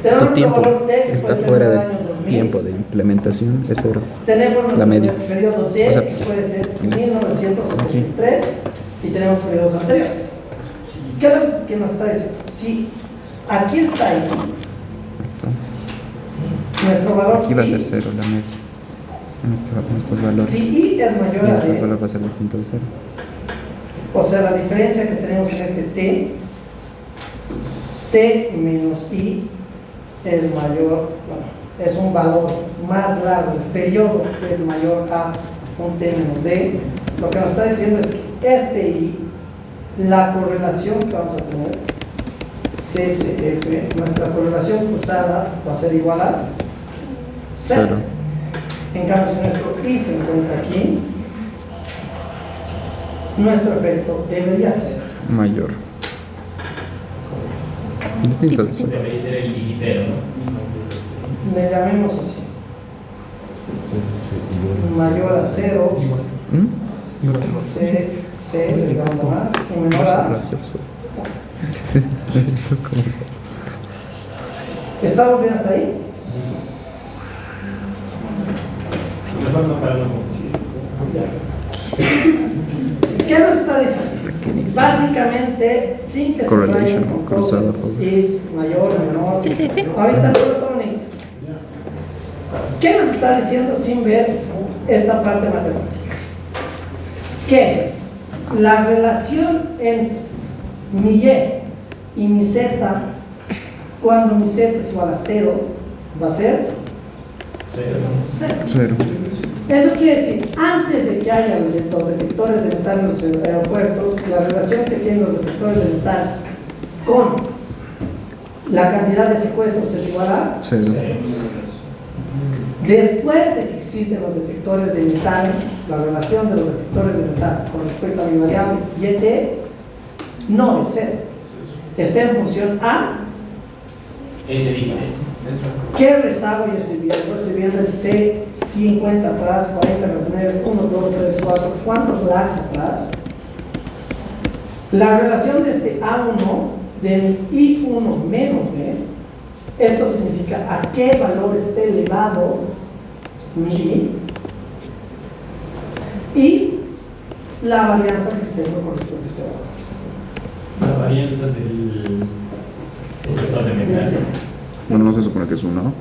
Tenemos tiempo nuestro valor T, que está puede ser fuera del del año 2000. tiempo de implementación, es cero. Tenemos La nuestro media. periodo T, O sea, que puede ser 1973, y tenemos periodos anteriores. ¿Qué nos está diciendo? Si aquí está I, nuestro valor Aquí va a I, ser cero la media. En estos valores. si I es Y mayor a este D, valor va a ser distinto de cero. o sea, la diferencia que tenemos en este T menos I es mayor, bueno, es un valor más largo, el periodo es mayor a un T menos D. Lo que nos está diciendo es que este I, la correlación que vamos a tener, CSF, nuestra correlación cruzada va a ser igual a cero. Cero. En cambio, si nuestro I se encuentra aquí, nuestro efecto debería ser Mayor. Distinto de cero. Debería ser el digitero, ¿no? le llamemos así, mayor a 0, ¿Mm? C, digamos más, y menor a... ¿Estamos bien hasta ahí? Mejor no pararlo con ¿Qué nos está diciendo? Básicamente, sin que se Correlation, vayan con cruzado, cosas, favor. es mayor, menor. Sí, sí, sí. Ahorita no lo tomen. ¿Qué nos está diciendo sin ver esta parte matemática? Que la relación entre mi Y y mi Z, cuando mi Z es igual a 0, va a ser 0. Cero. Eso quiere decir, antes de que haya los detectores de metal en los aeropuertos, la relación que tienen los detectores de metal con la cantidad de secuestros es igual a... Cero. Después de que existen los detectores de metal, la relación de los detectores de metal con respecto a mi variable YT no es cero. Está en función a ese digitero. qué rezago yo estoy viendo. Yo estoy viendo el C50 atrás, 40, 99, 1, 2, 3, 4, ¿cuántos lags atrás? La relación de este A1 de mi I1 menos D, esto significa a qué valor esté elevado mi I, y la varianza que tengo con respecto a este valor. La varianza del detector de Del metal. C. Bueno, no se supone que es uno.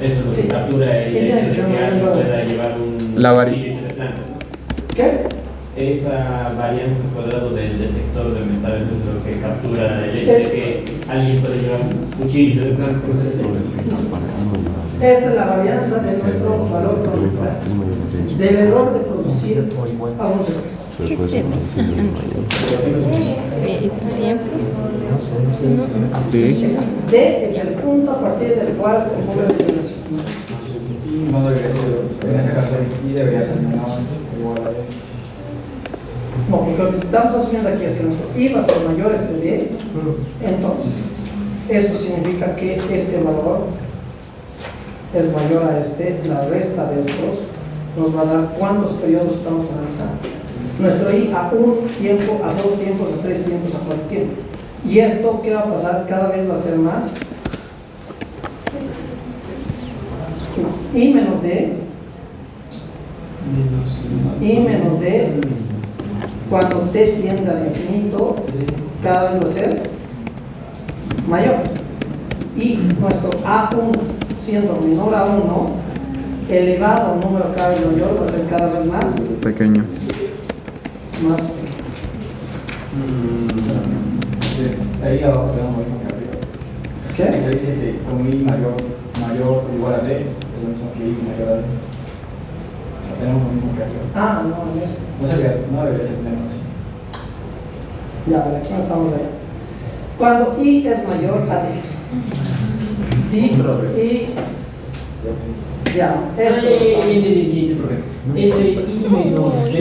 Eso es lo que Sí. captura el ¿Qué tiene que hecho ser de que un alguien valor? pueda llevar un La chile de plano. ¿Qué? Esa varianza al cuadrado del detector de metal, eso es lo que captura el hecho de que alguien puede llevar un cuchillo de plano. Esta es la varianza de nuestro valor con del error de producir algunos errores. ¿Qué se ve? ¿Es el tiempo? Sí. D es el punto a partir del cual ocurre la determinación. Y no debería ser, en este caso, y debería ser menor igual a D. No, porque lo que estamos asumiendo aquí es que nuestro I va a ser mayor a este D, entonces eso significa que este valor es mayor a este, la resta de estos nos va a dar cuántos periodos estamos analizando. Nuestro I a un tiempo, a dos tiempos, a tres tiempos, a cuatro tiempos. ¿Y esto qué va a pasar? Cada vez va a ser más. I menos D, I menos D, cuando t tiende al infinito, cada vez va a ser mayor. Y nuestro A1 siendo menor a 1, elevado a un número cada vez mayor, va a ser cada vez más Pequeño. Ahí abajo tenemos lo mismo que arriba. ¿Qué? Se dice que con I mayor o igual a D, lo mismo que Y mayor a D. O sea, tenemos lo mismo que arriba. Ah, no, en eso. No debería ser menos. Ya, pero aquí no estamos ahí. Cuando I es mayor a D. Y ya, esto. Ese I menos D,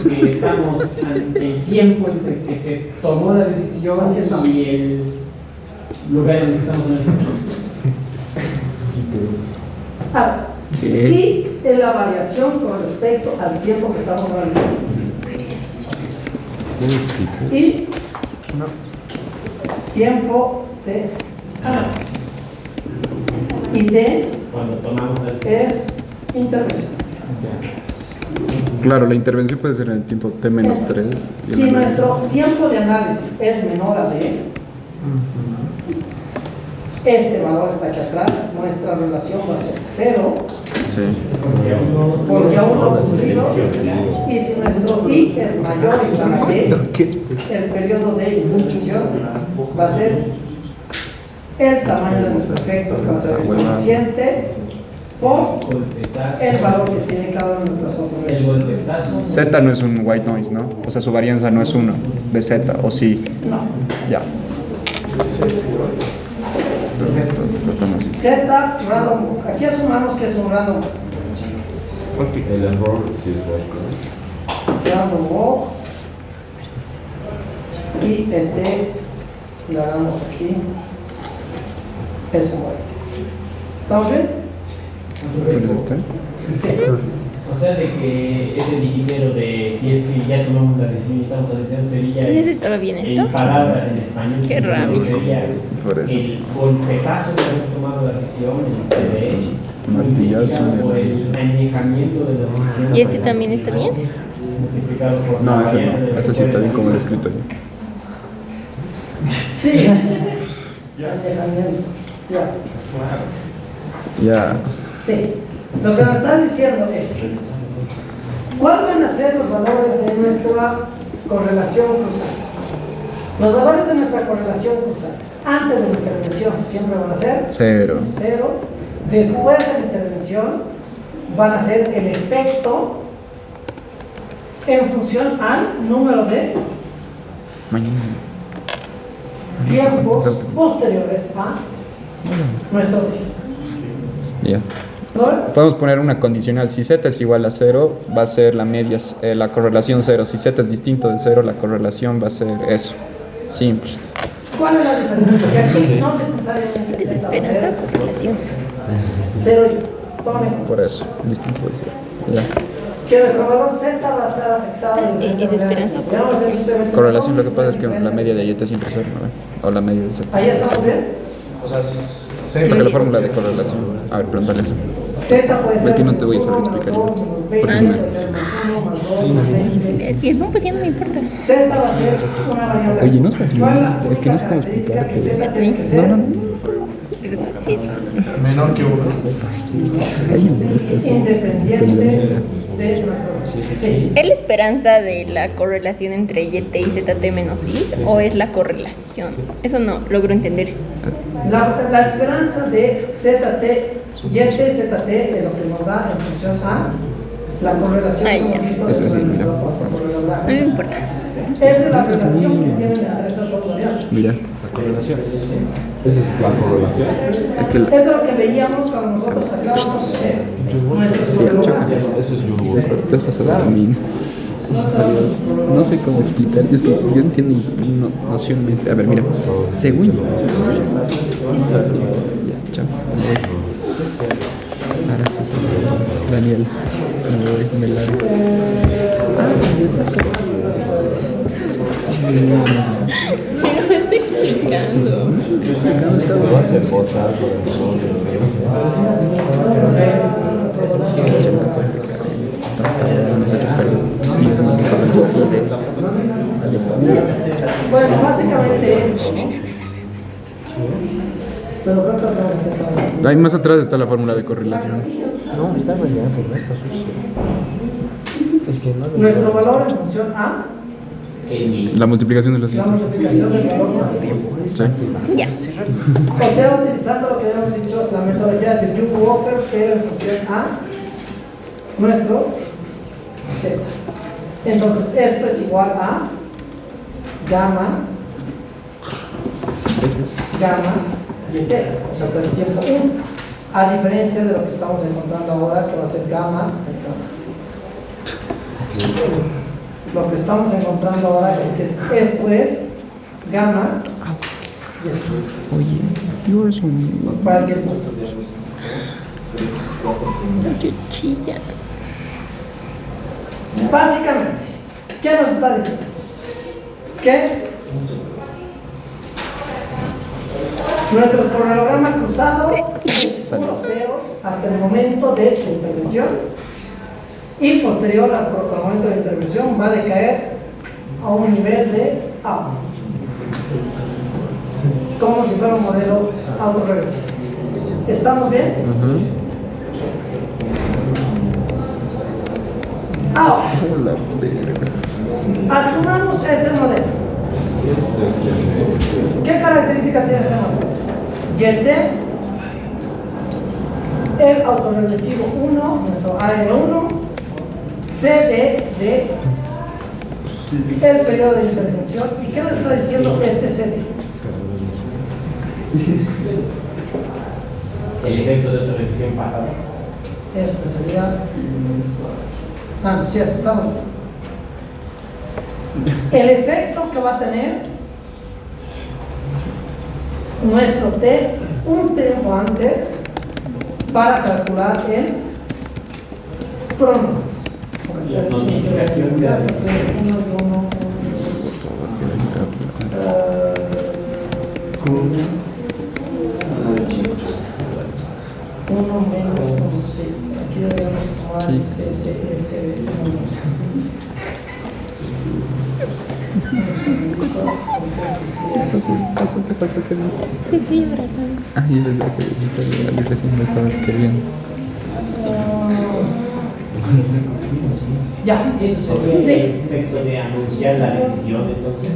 lo que estamos ante el tiempo entre que se tomó la decisión y el lugar en el que estamos en el tiempo. Ah, y en la variación con respecto al tiempo que estamos analizando. Y tiempo de análisis. Y D Cuando tomamos el es intervención. Claro, la intervención puede ser en el tiempo T-3. Si nuestro tiempo de análisis es menor a D, este valor está aquí atrás, nuestra relación va a ser 0, Sí. porque aún no ocurrido, y si nuestro I es mayor o igual a D, el periodo de intervención va a ser el tamaño de nuestro efecto, que va a ser el coeficiente por el valor que tiene cada una de nuestras el operaciones. golpetazo. Z no es un white noise, ¿no? O sea, su varianza no es 1 de Z, o sí. No. Ya. Entonces, esto está así. Z random, aquí asumamos que es un random El error sí es white, random walk y el T le hagamos aquí es un walk. ¿Estamos bien? ¿Quieres este? Sí. O sea, de que ese digitero de si es que ya tomamos la decisión y estamos atentos sería Entonces estaba bien esto. en palabras en español. Qué rabia. Sería Por eso. el golpetazo de haber tomado la decisión, el CD, Martillazo. o el añejamiento de la decisión. ¿Y este también está bien? Multiplicado por la No, ese varianza de no. la Ese sí está bien como lo he escrito yo. Sí. Alejamiento. Ya. Ya. Sí. Lo que nos están diciendo es ¿cuáles van a ser los valores de nuestra correlación cruzada? Los valores de nuestra correlación cruzada antes de la intervención siempre van a ser 0. 0. Después de la intervención van a ser el efecto en función al número de Mañana. tiempos posteriores a nuestro día. Ya. ¿No? Podemos poner una condicional. Si Z es igual a 0, va a ser la media, la correlación 0. Si Z es distinto de 0, la correlación va a ser eso. Simple. ¿Cuál es la diferencia? Porque aquí no necesariamente Desesperanza o correlación. 0 y tome. Por eso, distinto de 0. Ya. Que nuestro valor Z va a estar afectado. de ¿Es desesperanza o Ya no va a ser simplemente Correlación, lo que pasa es que la media de Y siempre es 0, ¿no? O la media de Z. Ahí estamos bien. O sea, Porque la fórmula de correlación. A ver, pregúntale eso. Z puede ser. Es que no te voy a menos saber uno, explicar menos yo. dos, menos 20, Porque es una- puede ser más 1, más 2, más 20. Es que no, pues ya no me importa. Z va a ser una variable. Oye, no seas ¿Cuál mal, la es que no sé cómo característica explicarte. que Z tiene que ser? Sí, es menor que 1. Ay, me gusta eso. Independiente de nuestro. Sí. ¿Es la esperanza de la correlación entre YT y ZT menos I o es la correlación? Eso no logro entender. La esperanza de ZT, YT, ZT, de lo que nos da en función a la correlación que hemos visto Es dentro así, de mira. nuestro protocolo de No me Black. importa. Es de la relación que tienen entre estas dos variables. Mira, La correlación. Esa es la correlación. es que Es de lo que veíamos cuando nosotros sacábamos nuestros protocolares. Eso es Yuru. te has pasado a mí. No sé cómo explicar, es que yo entiendo nocionalmente. A ver, mira, según yo. Ya, chao. Ahora sí. Daniel, me voy, me largo. Pero me está explicando. Va a ser votar por el error No sé qué, pero tiempo, qué cosas sugiere. Bueno, básicamente esto, ¿no? Pero creo que vamos a intentar así. Ahí más atrás está la fórmula de correlación. No, está rayando, no está sucio. Es que no lo Nuestro valor en función a La multiplicación de los La índices. multiplicación del valor por aquí. Sí. Ya. O sea, utilizando lo que habíamos dicho, la metodología de Duke Walker, que era en función a nuestro Z. Entonces, esto es igual a gamma y t, o sea, por el tiempo 1. A diferencia de lo que estamos encontrando ahora, que va a ser gamma. Lo que estamos encontrando ahora es que esto es gamma y esto. Cualquier punto. Qué chillas. Básicamente, ¿qué nos está diciendo? Que nuestro cronograma cruzado es puros ceros hasta el momento de la intervención y posterior al momento de la intervención va a decaer a un nivel de A, como si fuera un modelo autorreversivo. ¿Estamos bien? Ahora, asumamos este modelo. ¿Qué características tiene este modelo? YT, el autorregresivo 1, nuestro AR1, CD de el periodo de intervención. ¿Y qué nos está diciendo este CD? El efecto de otra revisión pasada. Este sería. Ah, no, cierto, estamos. El efecto que va a tener nuestro T un tiempo antes para calcular el pronóstico. Notificación de uno menos C. Aquí debemos tomar CCF. Eso te pasó que no Qué fibra tan. Ay, es verdad que yo recién me estaba escribiendo. Ya. Eso sería Sí. el efecto de anunciar la decisión, entonces.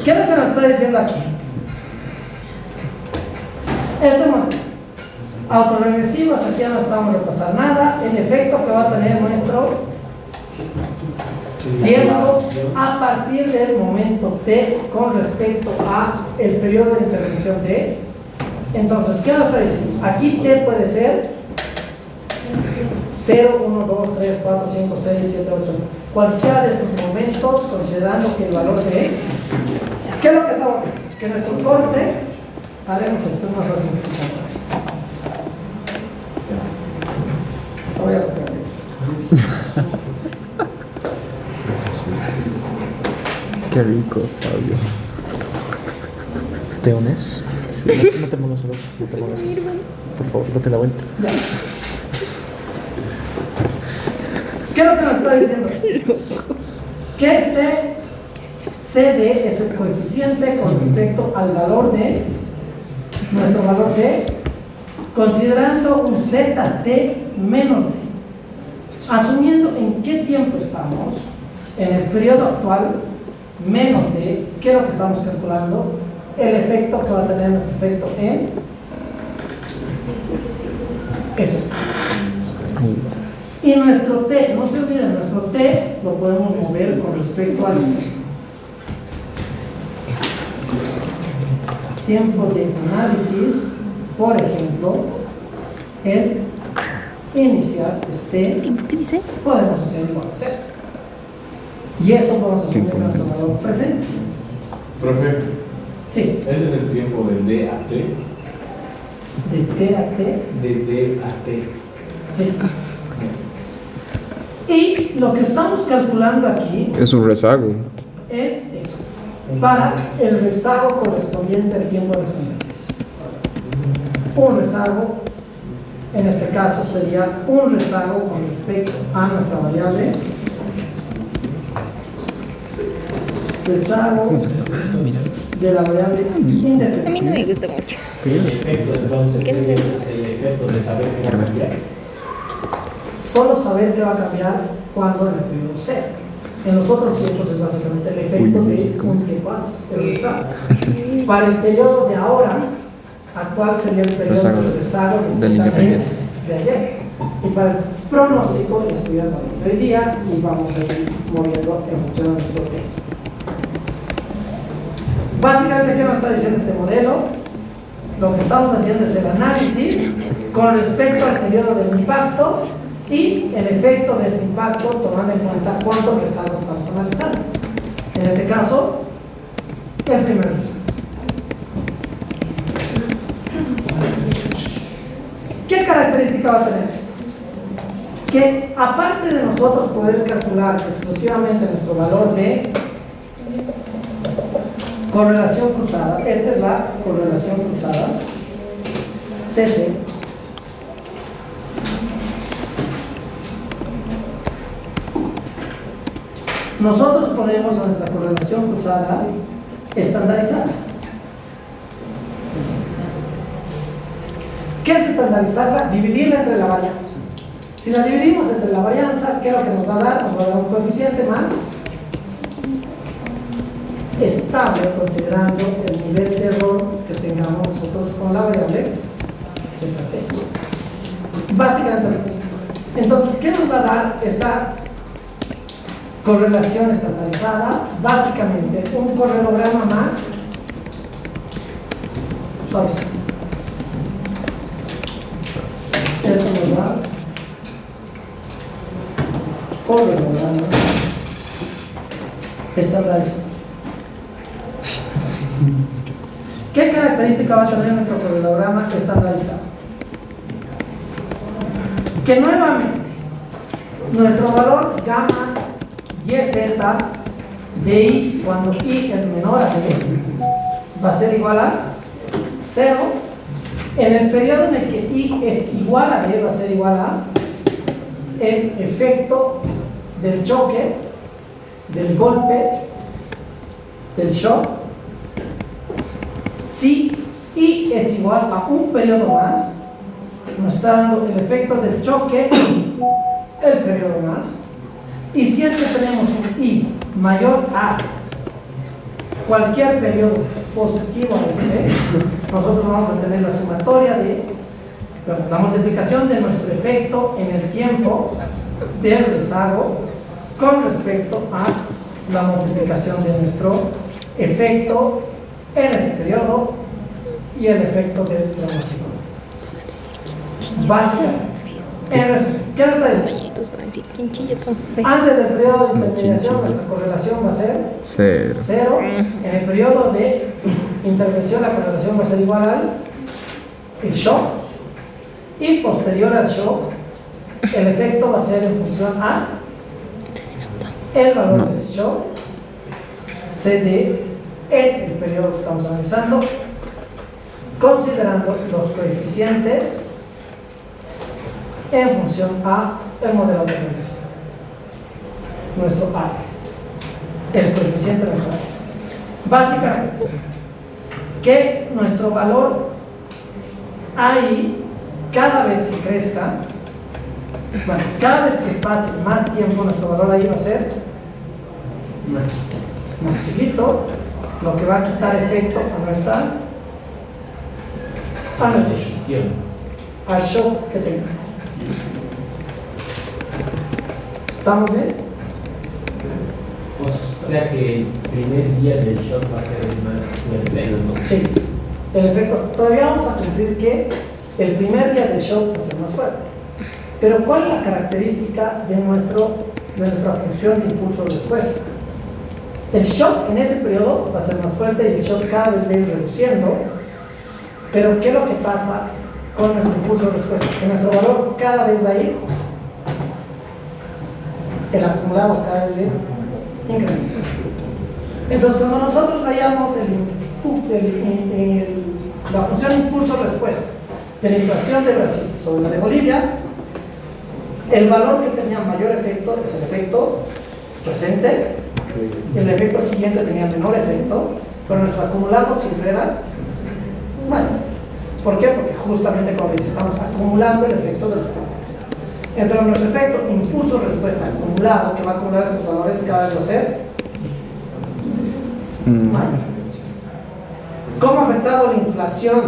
¿Qué es lo que nos está diciendo aquí? Este modelo autorregresivo, hasta aquí ya no estamos a repasar nada. El efecto que va a tener nuestro tiempo a partir del momento T con respecto a el periodo de intervención T. Entonces, ¿qué nos está diciendo? Aquí T puede ser 0, 1, 2, 3, 4, 5, 6, 7, 8, cualquiera de estos momentos, considerando que el valor de ¿qué es lo que estamos viendo? Que nuestro corte, haremos esto más fácil de explicar. Lo voy a copiar. Qué rico, Fabio. ¿Te unes? No te pongas celoso, no te pongas celoso. Por favor, date la vuelta. Ya. ¿Qué es lo que nos está diciendo esto? Que este CD es el coeficiente con respecto al valor de nuestro valor de, considerando un ZT menos D. Asumiendo en qué tiempo estamos, en el periodo actual, menos D, ¿qué es lo que estamos calculando? El efecto que va a tener nuestro efecto en eso. Y nuestro T, no se olviden, nuestro T lo podemos mover con respecto al tiempo de análisis. Por ejemplo, el inicial este ¿Qué dice? podemos hacer igual a 0. Y eso podemos asumir Tiempo nuestro análisis. valor presente. Profe, Sí, ese es el tiempo de D a T. de T a T. De D a T. Sí. Y lo que estamos calculando aquí Es un rezago. es eso, para el rezago correspondiente al tiempo de referencia. Un rezago, en este caso sería un rezago con respecto a nuestra variable. Rezago de la variable A mí no independiente. me gusta mucho. El efecto, entonces, ¿Qué no me sería gusta? el efecto de saber cómo cambiar. Solo saber que va a cambiar cuando en el periodo 0. En los otros tiempos es básicamente el efecto de un tiempo antes, el rezago. Para el periodo de ahora, actual sería el periodo Rezago del rezago de del Z independiente. de ayer. Y para el pronóstico, la actividad de hoy día, y vamos a ir moviendo en función de nuestro tiempo. Básicamente, ¿qué nos está diciendo este modelo? Lo que estamos haciendo es el análisis con respecto al periodo del impacto y el efecto de este impacto, tomando en cuenta cuántos rezagos estamos analizando. En este caso, el primer rezago. ¿Qué característica va a tener esto? Que aparte de nosotros poder calcular exclusivamente nuestro valor de correlación cruzada, esta es la correlación cruzada, CC, nosotros podemos a nuestra correlación cruzada estandarizar. ¿Qué es estandarizarla? Dividirla entre la varianza. Si la dividimos entre la varianza, ¿qué es lo que nos va a dar? Nos va a dar un coeficiente más estable, considerando el nivel de error que tengamos nosotros con la variable ZT. Básicamente, entonces, ¿qué nos va a dar esta correlación estandarizada? Básicamente, un correlograma más suavizado. Esto nos da correlograma estandarizado. ¿Qué característica va a tener nuestro correlograma estandarizado? Que nuevamente nuestro valor gamma YZ de I, cuando I es menor a D, va a ser igual a 0. En el periodo en el que I es igual a D, va a ser igual a el efecto del choque, del golpe, del shock. Si I es igual a un periodo más, nos está dando el efecto del choque, el periodo más. Y si es que tenemos un I mayor a cualquier periodo positivo a este, nosotros vamos a tener la sumatoria de la multiplicación de nuestro efecto en el tiempo del rezago con respecto a la multiplicación de nuestro efecto en ese periodo y el efecto del pronóstico. Básicamente, en resumen, ¿qué nos está diciendo? Antes del periodo de intermediación, nuestra correlación va a ser 0. En el periodo de intervención, la correlación va a ser igual al shock. Y posterior al shock, el efecto va a ser en función a el valor de ese shock, CD, en el periodo que estamos analizando, considerando los coeficientes en función a el modelo de regresión. Nuestro A, el coeficiente de nuestro A. Básicamente, que nuestro valor AI, cada vez que crezca, bueno, cada vez que pase más tiempo, nuestro valor ahí va a ser más chiquito, lo que va a quitar efecto a nuestro shock, al shock que tengamos. ¿Estamos bien? O sea que el primer día del shock va a ser el más pleno, ¿no? Sí, el efecto. Todavía vamos a cumplir que el primer día del shock va a ser más fuerte. Pero ¿cuál es la característica de nuestra función de impulso-respuesta? El shock en ese periodo va a ser más fuerte y el shock cada vez va a ir reduciendo. Pero ¿qué es lo que pasa con nuestro impulso-respuesta? Que nuestro valor cada vez va a ir, el acumulado cada vez va a ir incrementando. Entonces, cuando nosotros vayamos la función impulso-respuesta de la inflación de Brasil sobre la de Bolivia, el valor que tenía mayor efecto es el efecto presente, el efecto siguiente tenía menor efecto, pero nuestro acumulado siempre era mayor. ¿Por qué? Porque justamente como dice, estamos acumulando el efecto de los tiempos. Entonces nuestro efecto impulso-respuesta acumulado, que va a acumular estos valores, cada vez va a ser mayor. ¿Cómo ha afectado la inflación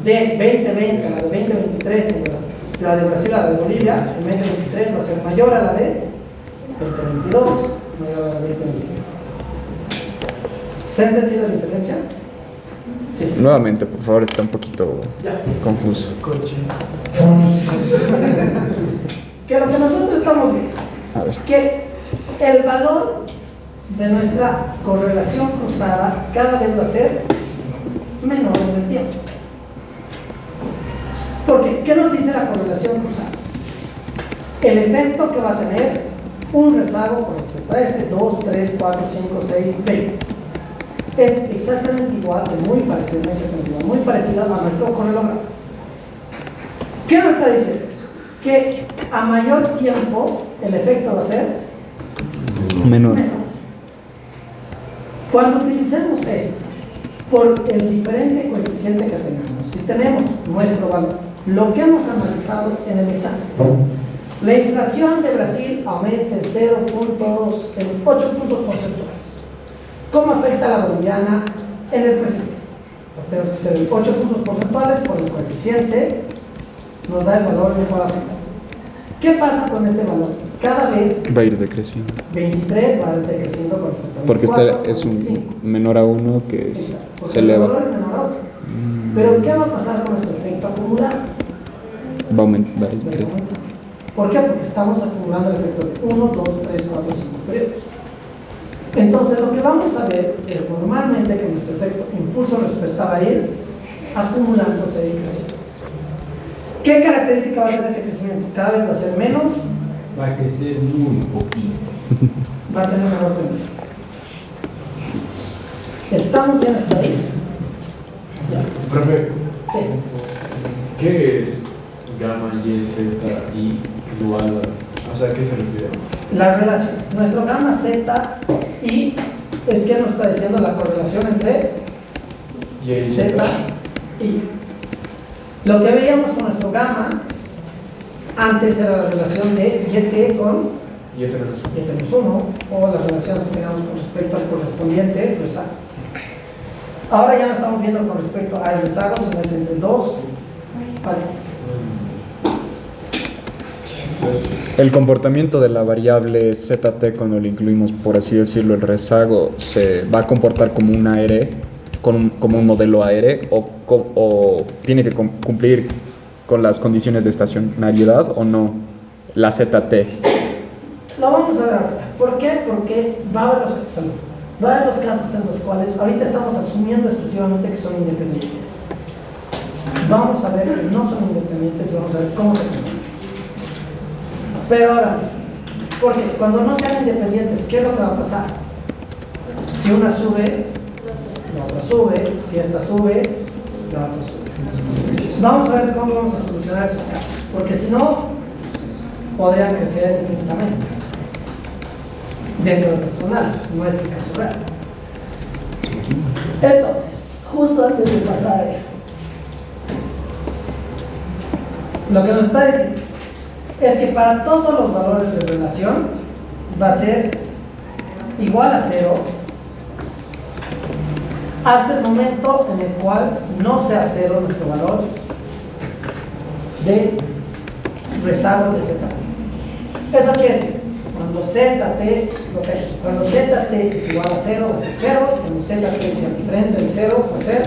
de 2020 a la de 2023 en la de Brasil a la de Bolivia? En 2023 va a ser mayor a la de 2022, mayor a la de 2021. ¿Se ha entendido la diferencia? Sí. Nuevamente, por favor, está un poquito confuso. Que lo que nosotros estamos viendo, A ver. que el valor de nuestra correlación cruzada cada vez va a ser menor en el tiempo. Porque, ¿qué nos dice la correlación cruzada? El efecto que va a tener un rezago con respecto a este, 2, 3, 4, 5, 6, 20. Es exactamente igual, muy parecido, muy parecido a nuestro correlograma. ¿Qué nos está diciendo eso? Que a mayor tiempo el efecto va a ser Menor. Cuando utilicemos esto por el diferente coeficiente que tengamos, si tenemos nuestro valor, lo que hemos analizado en el examen, la inflación de Brasil aumenta en 8 puntos porcentuales. ¿Cómo afecta a la boliviana en el presente? Tenemos que ser 8 puntos porcentuales por el coeficiente, nos da el valor en el cual afecta. ¿Qué pasa con este valor? Cada vez Va a ir decreciendo. 23 va a ir decreciendo con respecto a 24, Porque este es 25. un menor a 1 que Exacto, porque se el eleva. valor es menor a otro. Pero ¿qué va a pasar con nuestro efecto acumulado? Va a aumentar. Va a Va a crecer. aumentar. ¿Por qué? Porque estamos acumulando el efecto de 1, 2, 3, 4, 5 periodos. Entonces lo que vamos a ver es normalmente que nuestro efecto impulso-respuesta va a ir acumulándose y creciendo. ¿Qué característica va a tener este crecimiento? Cada vez va a ser menos, Va a crecer muy poquito. va a tener menor pendiente. ¿Estamos bien hasta ahí? Ya. Profe, Sí. ¿qué es gamma y z y igual a... O sea, ¿a qué se refiere? La relación. Nuestro gamma z y es que nos está diciendo la correlación entre Y ahí Z y lo que veíamos con nuestro gamma antes era la relación de YT con Y ya tenemos. Y-1 o las relaciones que teníamos con respecto al correspondiente rezago. Ahora ya no estamos viendo con respecto al rezago, sino es entre dos parejas. El comportamiento de la variable ZT cuando le incluimos, por así decirlo, el rezago, se va a comportar como un AR, como un modelo AR, o tiene que cumplir con las condiciones de estacionariedad o no, la ZT. Lo vamos a ver ahorita. ¿Por qué? Porque va a haber los casos en los cuales ahorita estamos asumiendo exclusivamente que son independientes. Vamos a ver que no son independientes y vamos a ver cómo se comportan. Pero ahora mismo, porque cuando no sean independientes, ¿qué es lo que va a pasar? Si una sube, la otra sube, si esta sube, la otra sube. Vamos a ver cómo vamos a solucionar esos casos, porque si no, podrían crecer infinitamente dentro de nuestro análisis, no es el caso real. Entonces, justo antes de pasar a ello, lo que nos está diciendo es que para todos los valores de relación va a ser igual a 0 hasta el momento en el cual no sea 0 nuestro valor de rezago de Z. Eso quiere decir, cuando ZT, cuando ZT es igual a 0 va a ser 0, cuando ZT sea diferente del 0 va a ser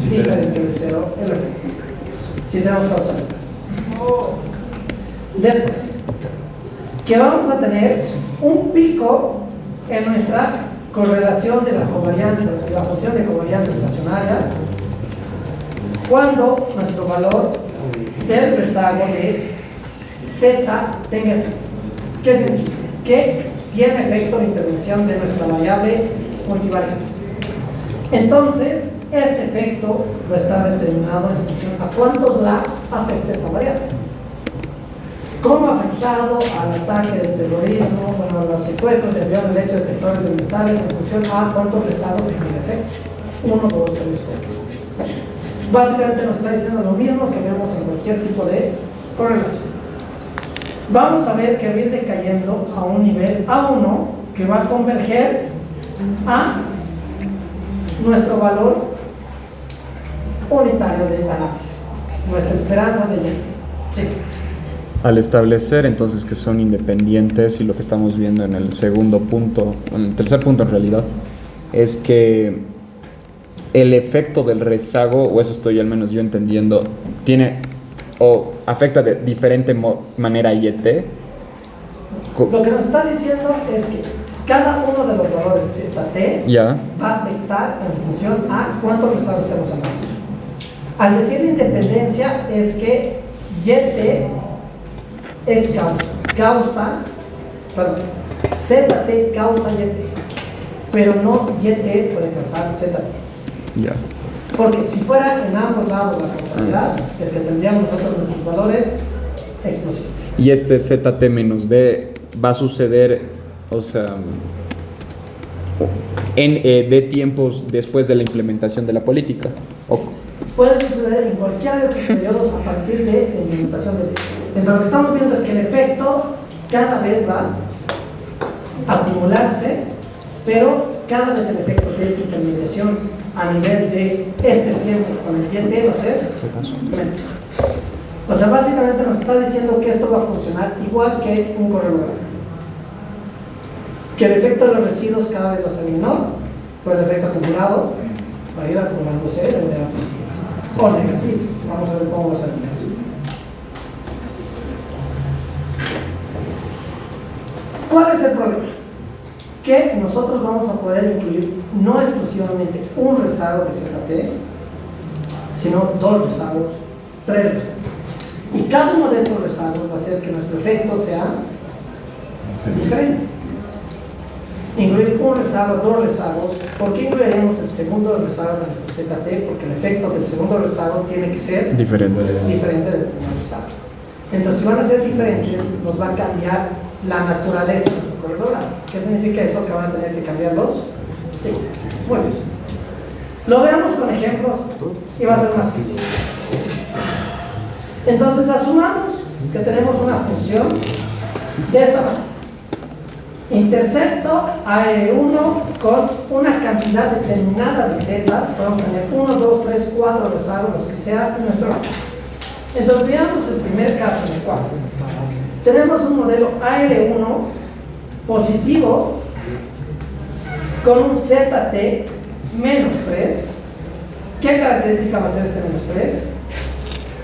diferente del 0 el efecto. Si tenemos causalidad. Después, que vamos a tener un pico en nuestra correlación de la covarianza, de la función de covarianza estacionaria, cuando nuestro valor del rezago de Z tenga efecto. ¿Qué significa? Que tiene efecto la intervención de nuestra variable multivariante. Entonces, este efecto va a estar determinado en función a cuántos lags afecta esta variable. ¿Cómo ha afectado al ataque del terrorismo, bueno, a los secuestros de avión de leche de detectores de metales en función a cuántos rezagos tiene efecto? 1, 2, 3, 4. Básicamente nos está diciendo lo mismo que vemos en cualquier tipo de correlación. Vamos a ver que va a ir decayendo a un nivel A1 que va a converger a nuestro valor unitario de análisis, nuestra esperanza de Y. Sí. Al establecer entonces que son independientes, y lo que estamos viendo en el segundo punto, en el tercer punto en realidad, es que el efecto del rezago, o eso estoy al menos yo entendiendo, tiene o afecta de diferente manera a YT. Lo que nos está diciendo es que cada uno de los valores ZT Ya, va a afectar en función a cuántos rezagos tenemos en base. Al decir independencia es que YT es ZT causa YT, pero no YT puede causar ZT. ya. Porque si fuera en ambos lados la causalidad, es que tendríamos nosotros nuestros valores explosivos. Y este ZT menos D va a suceder, o sea, de tiempos después de la implementación de la política. Puede suceder en cualquiera de los periodos a partir de la implementación de D. Entonces lo que estamos viendo es que el efecto cada vez va a acumularse, pero cada vez el efecto de esta intermediación a nivel de este tiempo con el YT va a ser menos. O sea, básicamente nos está diciendo que esto va a funcionar igual que un correo logarítmico. Que el efecto de los residuos cada vez va a ser menor, pues el efecto acumulado va a ir acumulándose de manera positiva o negativa. Vamos a ver cómo va a ser el caso. ¿Cuál es el problema? Que nosotros vamos a poder incluir no exclusivamente un rezago de ZT, sino 2 rezagos, 3 rezagos. Y cada uno de estos rezagos va a hacer que nuestro efecto sea diferente. Incluir un rezago, 2 rezagos. ¿Por qué incluiremos el segundo rezago de nuestro ZT? Porque el efecto del segundo rezago tiene que ser Diferente. del primer rezago. Entonces, si van a ser diferentes, nos va a cambiar la naturaleza del corredor. ¿Qué significa eso? Que van a tener que cambiarlos. Sí. Bueno, lo veamos con ejemplos y va a ser más fácil. Entonces, asumamos que tenemos una función de esta manera. Intercepto AR1 con una cantidad determinada de celdas. Podemos tener 1, 2, 3, 4 rezagos, los que sea en nuestro rango. Entonces, veamos el primer caso en el cual tenemos un modelo AR1 positivo con un ZT menos 3. ¿Qué característica va a ser este menos 3?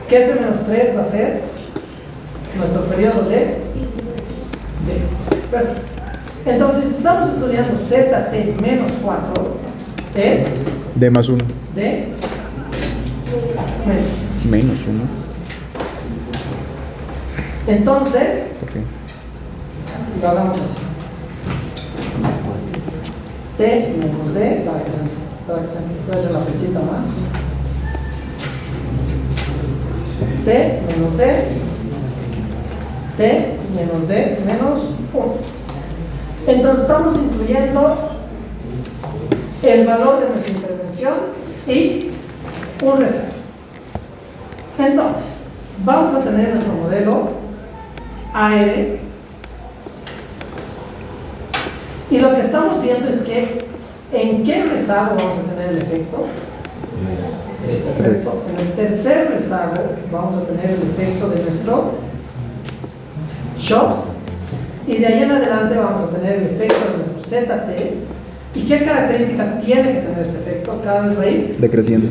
Que este menos 3 va a ser nuestro periodo de D. Perfecto. Entonces, si estamos estudiando ZT menos 4, es D más 1. D menos. Menos 1. Entonces, Okay. lo hagamos así. T menos D, para que se puede hacer la flechita más. T menos D, T menos D menos 1. Entonces estamos incluyendo el valor de nuestra intervención y un rezago. Entonces, vamos a tener nuestro modelo AR y lo que estamos viendo es que ¿en qué rezago vamos a tener el efecto? Perfecto. En el tercer rezago vamos a tener el efecto de nuestro shock y de ahí en adelante vamos a tener el efecto de nuestro ZT. ¿Y qué característica tiene que tener este efecto? Cada vez va a ir Decreciendo.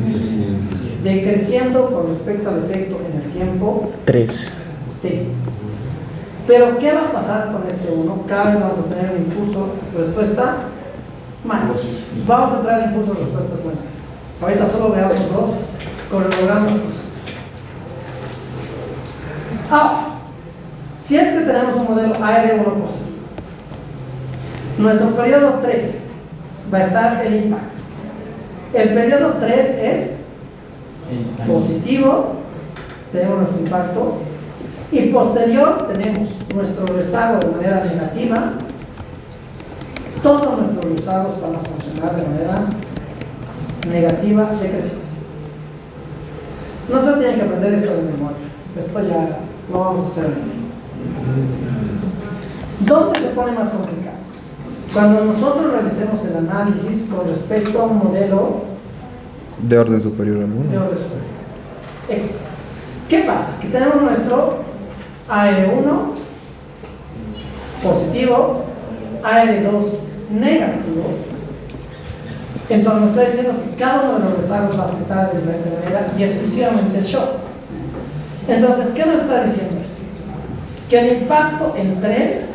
decreciendo con respecto al efecto en el tiempo 3. T. Pero ¿qué va a pasar con este 1? Cada vez vamos a tener un impulso respuesta mayor. Vamos a traer impulsos respuestas buenas. Ahorita solo veamos dos correlaciones cruzados. Ahora, si es que tenemos un modelo AR1 positivo, nuestro periodo 3 va a estar el impacto. El periodo 3 es positivo, tenemos nuestro impacto, y posterior tenemos nuestro rezago de manera negativa. Todos nuestros rezagos van a funcionar de manera negativa decreciente. No se tienen que aprender esto de memoria, esto ya lo vamos a hacer. ¿Dónde se pone más complicado? Cuando nosotros realicemos el análisis con respecto a un modelo De orden superior al de 1. orden superior. Exacto. ¿Qué pasa? Que tenemos nuestro AR1 positivo, AR2 negativo. Entonces nos está diciendo que cada uno de los rezagos va a afectar de diferente manera y exclusivamente el shock. Entonces, ¿qué nos está diciendo esto? Que el impacto en 3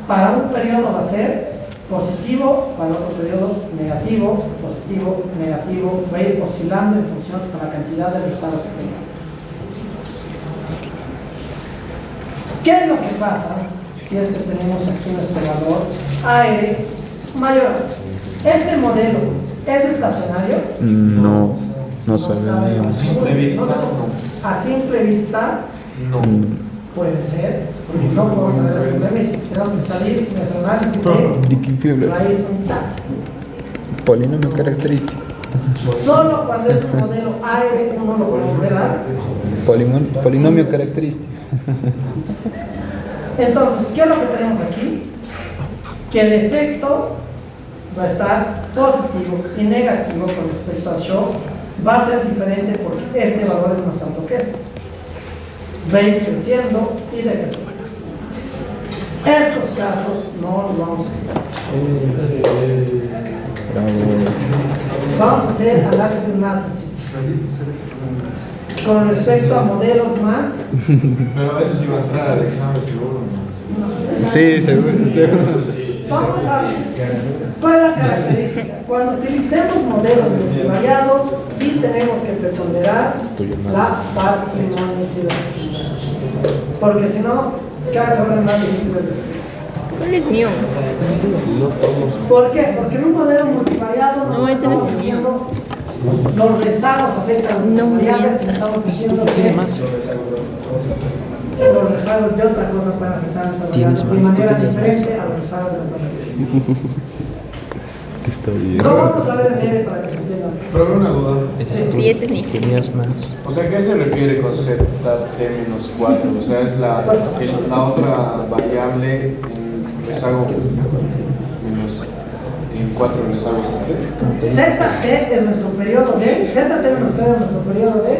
para un periodo va a ser positivo, para otro periodo negativo, positivo, negativo, va a ir oscilando en función de la cantidad de rezagos que tengamos. ¿Qué es lo que pasa si es que tenemos aquí nuestro valor AR mayor? ¿Este modelo es estacionario? No sabemos. A simple vista No. puede ser, porque no podemos saber a simple vista. Tenemos que salir nuestro análisis de raíz unitaria. Polinomio característico. Solo cuando es un modelo AR1 lo podemos ver a Polinomio característico. Entonces, ¿qué es lo que tenemos aquí? Que el efecto va a estar positivo y negativo con respecto al shock. Va a ser diferente porque este valor es más alto que este. Va a ir creciendo y decreciendo. Estos casos no los vamos a estudiar. Vamos a hacer análisis más sencillos. Con respecto a modelos más. Pero eso sí va a entrar al examen seguro, ¿no? Sí, seguro. Vamos a ver. ¿Cuál es la característica? Cuando utilicemos modelos multivariados, sí tenemos que preponderar la parsimonicidad. Porque si no, cada vez habrá más difícil de describir. ¿Cuál es mío? ¿Por qué? Porque en un modelo multivariado No, ese no estamos es el mío. diciendo los rezagos afectan No, las variables y bien. estamos diciendo que los rezagos de otra cosa pueden afectar a esta variable de manera diferente a los rezagos de otra variable. Está bien. No vamos a ver en él para que se entienda. Pero una duda. Sí, este es mío. Tenías más. O sea, ¿qué se refiere con ZT menos 4? O sea, es la otra variable en rezago menos en 4 rezagos antes. ZT es nuestro periodo de ZT menos 3 es nuestro periodo de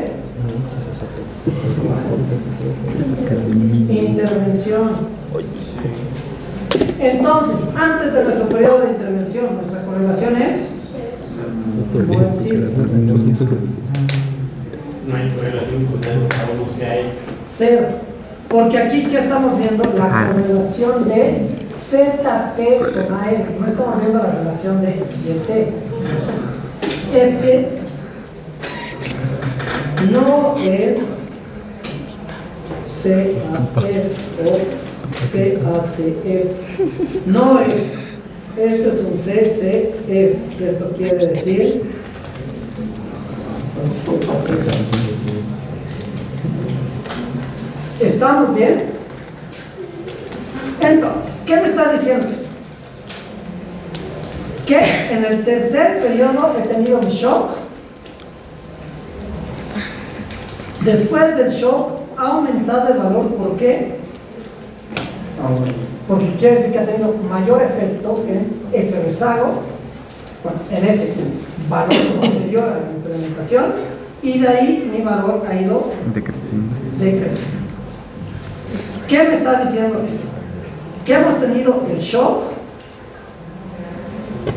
intervención. Entonces, antes de nuestro periodo de intervención, nuestra correlación es no existe. No hay correlación con el rezago, o sea, hay 0. Porque aquí ya estamos viendo la correlación de ZT con AR, no estamos viendo la relación de YT. Este no es CAF o TACF. No es. Esto es un CCF. Esto quiere decir. ¿Estamos bien? Entonces, ¿qué me está diciendo esto? Que en el tercer periodo he tenido un shock. Después del shock ha aumentado el valor. ¿Por qué? Porque quiere decir que ha tenido mayor efecto en ese rezago, bueno, en ese valor posterior a la implementación, y de ahí mi valor ha ido Decreciendo. decreciendo. ¿Qué me está diciendo esto? Que hemos tenido el shock.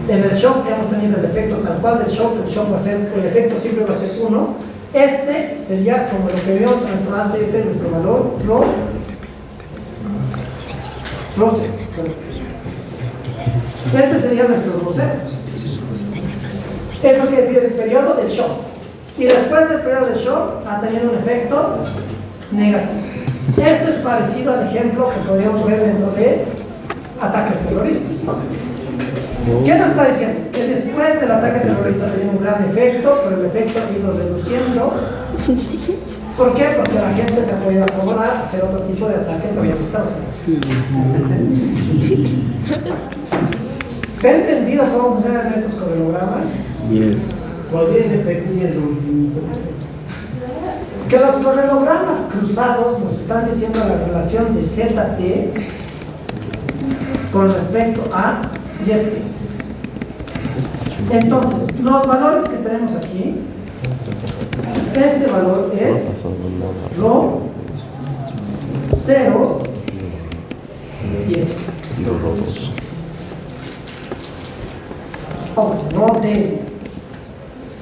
En el shock hemos tenido el efecto tal cual del shock. El shock va a ser, el efecto siempre va a ser 1. Este sería como lo que vemos en nuestro ACF, nuestro valor ρ. Rose. Este sería nuestro Rose. Eso quiere decir el periodo del shock. Y después del periodo del shock ha tenido un efecto negativo. Esto es parecido al ejemplo que podríamos ver dentro de ataques terroristas. ¿Qué nos está diciendo? Que después del ataque terrorista ha tenido un gran efecto, pero el efecto ha ido reduciendo. ¿Por qué? Porque la gente se ha podido acomodar a hacer otro tipo de ataque terrorista. ¿Se ha entendido cómo funcionan estos cronogramas? Yes. ¿Podrías repetir el último? Que los correlogramas cruzados nos están diciendo la relación de ZT con respecto a YT. Entonces, los valores que tenemos aquí, este valor es Rho 0 y S. Rho D.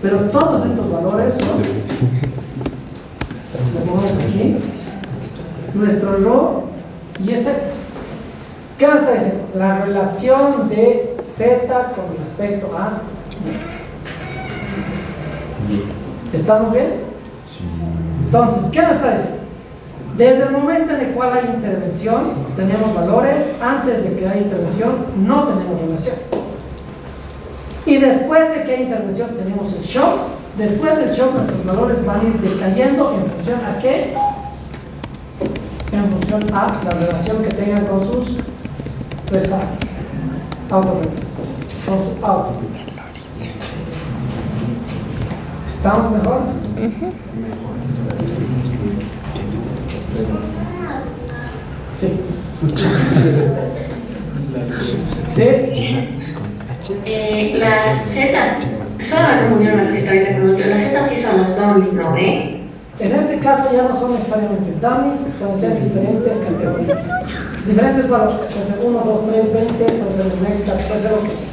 Pero todos estos valores son, lo ponemos aquí, nuestro Rho y S. ¿Qué nos está diciendo? La relación de Z con respecto a Y. ¿Estamos bien? Entonces, ¿qué nos está diciendo? Desde el momento en el cual hay intervención, tenemos valores. Antes de que haya intervención, no tenemos relación. Y después de que haya intervención, tenemos el shock. Después del shock, nuestros valores van a ir decayendo en función a qué? En función a la relación que tengan con sus rezagos, autorregresivos, con su auto. ¿Estamos mejor? Sí. Sí. Las zetas, solo la comunión la que está ahí, las zetas sí son los dummies, ¿no? En este caso ya no son necesariamente dummies, pueden ser diferentes categorías, diferentes valores, puede ser 1, 2, 3, 20, puede ser numéricas, puede ser lo que sea.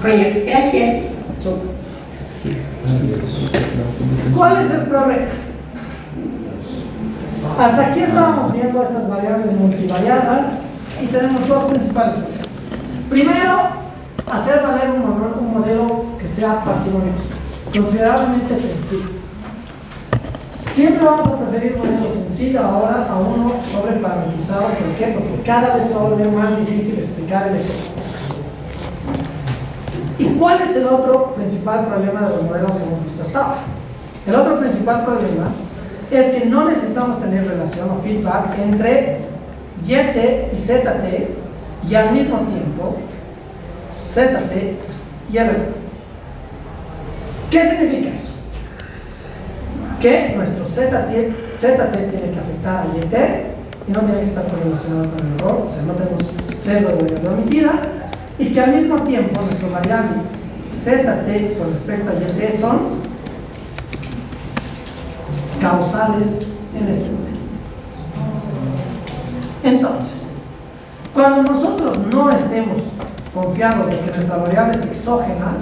Oye, gracias. ¿Cuál es el problema? Hasta aquí estábamos viendo estas variables multivariadas y tenemos dos principales problemas. Primero, hacer valer un modelo que sea parsimonioso, considerablemente sencillo. Siempre vamos a preferir un modelo sencillo ahora a uno sobreparametrizado. ¿Por qué? Porque cada vez se va a volver más difícil explicar el efecto. ¿Y cuál es el otro principal problema de los modelos que hemos visto hasta ahora? El otro principal problema es que no necesitamos tener relación o feedback entre YT y ZT y al mismo tiempo ZT y RT. ¿Qué significa eso? Que nuestro ZT tiene que afectar a YT y no tiene que estar correlacionado con el error, o sea, no tenemos sesgo de variable omitida, y que al mismo tiempo nuestro variable ZT con respecto a YT son causales en este momento. Entonces, cuando nosotros no estemos confiados de que nuestra variable es exógena,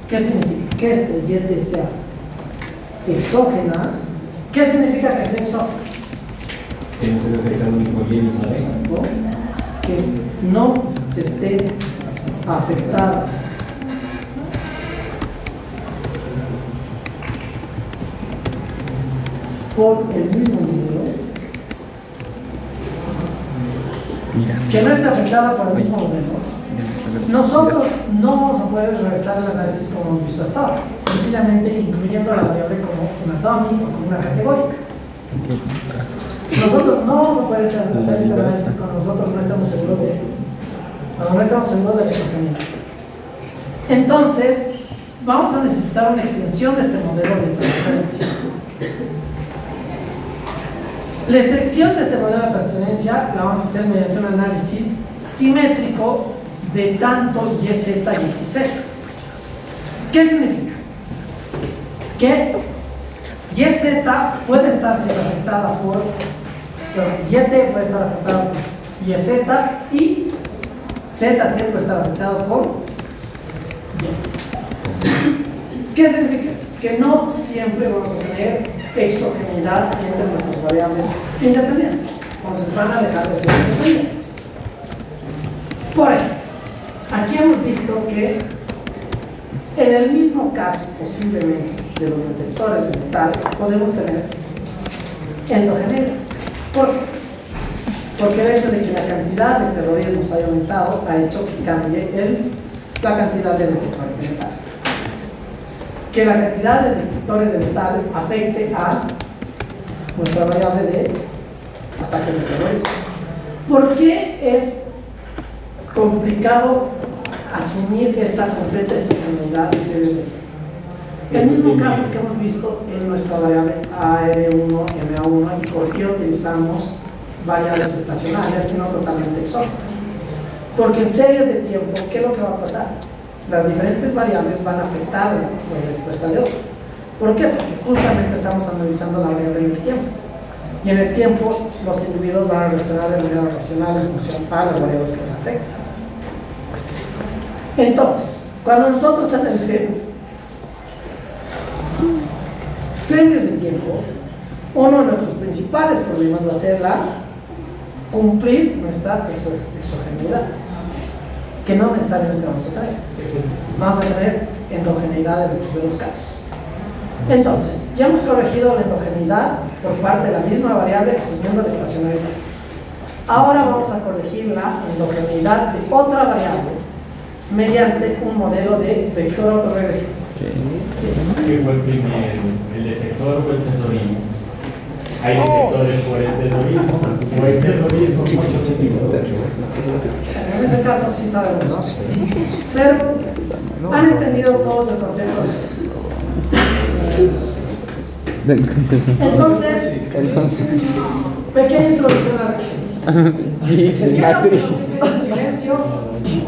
¿qué significa? Que este YT sea exógena. ¿Qué significa que sea exógena? Que no se afecta un mismo bien, ¿no? Que no esté afectada por el mismo modelo, que no esté afectada por el mismo modelo. Nosotros no vamos a poder realizar el análisis como hemos visto hasta ahora, sencillamente incluyendo la variable como una dummy o como una categórica. Nosotros no vamos a poder hacer este análisis cuando nosotros no estamos seguros de la exogeneidad. Entonces, vamos a necesitar una extensión de este modelo de transferencia. La extensión de este modelo de transferencia la vamos a hacer mediante un análisis simétrico de tanto YZ y XZ. ¿Qué significa? Que YZ puede estar siendo afectada por, YT puede estar afectada por YZ y ZT puede estar afectado por Y. ¿Qué significa esto? Que no siempre vamos a tener exogeneidad entre nuestras variables independientes. Entonces van a dejar de ser independientes. Por ejemplo, aquí hemos visto que en el mismo caso, posiblemente, de los detectores de metal, podemos tener endogeneidad. ¿Por qué? Porque el hecho de que la cantidad de terrorismos haya aumentado ha hecho que cambie la cantidad de detectores de metal. Que la cantidad de detectores de metal afecte a nuestra variable de ataques de terrorismo. ¿Por qué es complicado asumir esta completa exogeneidad de series de El mismo caso que hemos visto en nuestra variable AR1, MA1, y por qué utilizamos variables estacionarias y no totalmente exógenas. Porque en series de tiempo, ¿qué es lo que va a pasar? Las diferentes variables van a afectar la respuesta de otras. ¿Por qué? Porque justamente estamos analizando la variable en el tiempo. Y en el tiempo, los individuos van a reaccionar de manera racional en función a las variables que les afectan. Entonces, cuando nosotros analicemos series de tiempo, uno de nuestros principales problemas va a ser cumplir nuestra exogeneidad, que no necesariamente vamos a tener. Vamos a tener endogeneidad en muchos de los casos. Entonces, ya hemos corregido la endogeneidad por parte de la misma variable asumiendo la estacionalidad. Ahora vamos a corregir la endogeneidad de otra variable mediante un modelo de vector autorregresivo. Sí. ¿Qué fue primero? ¿El detector o el terrorismo? Hay detectores por el terrorismo o el terrorismo por el detector. En ese caso sí sabemos, ¿no? Pero han entendido todos el concepto de esto. Entonces, pequeña introducción a la regencia. Silencio,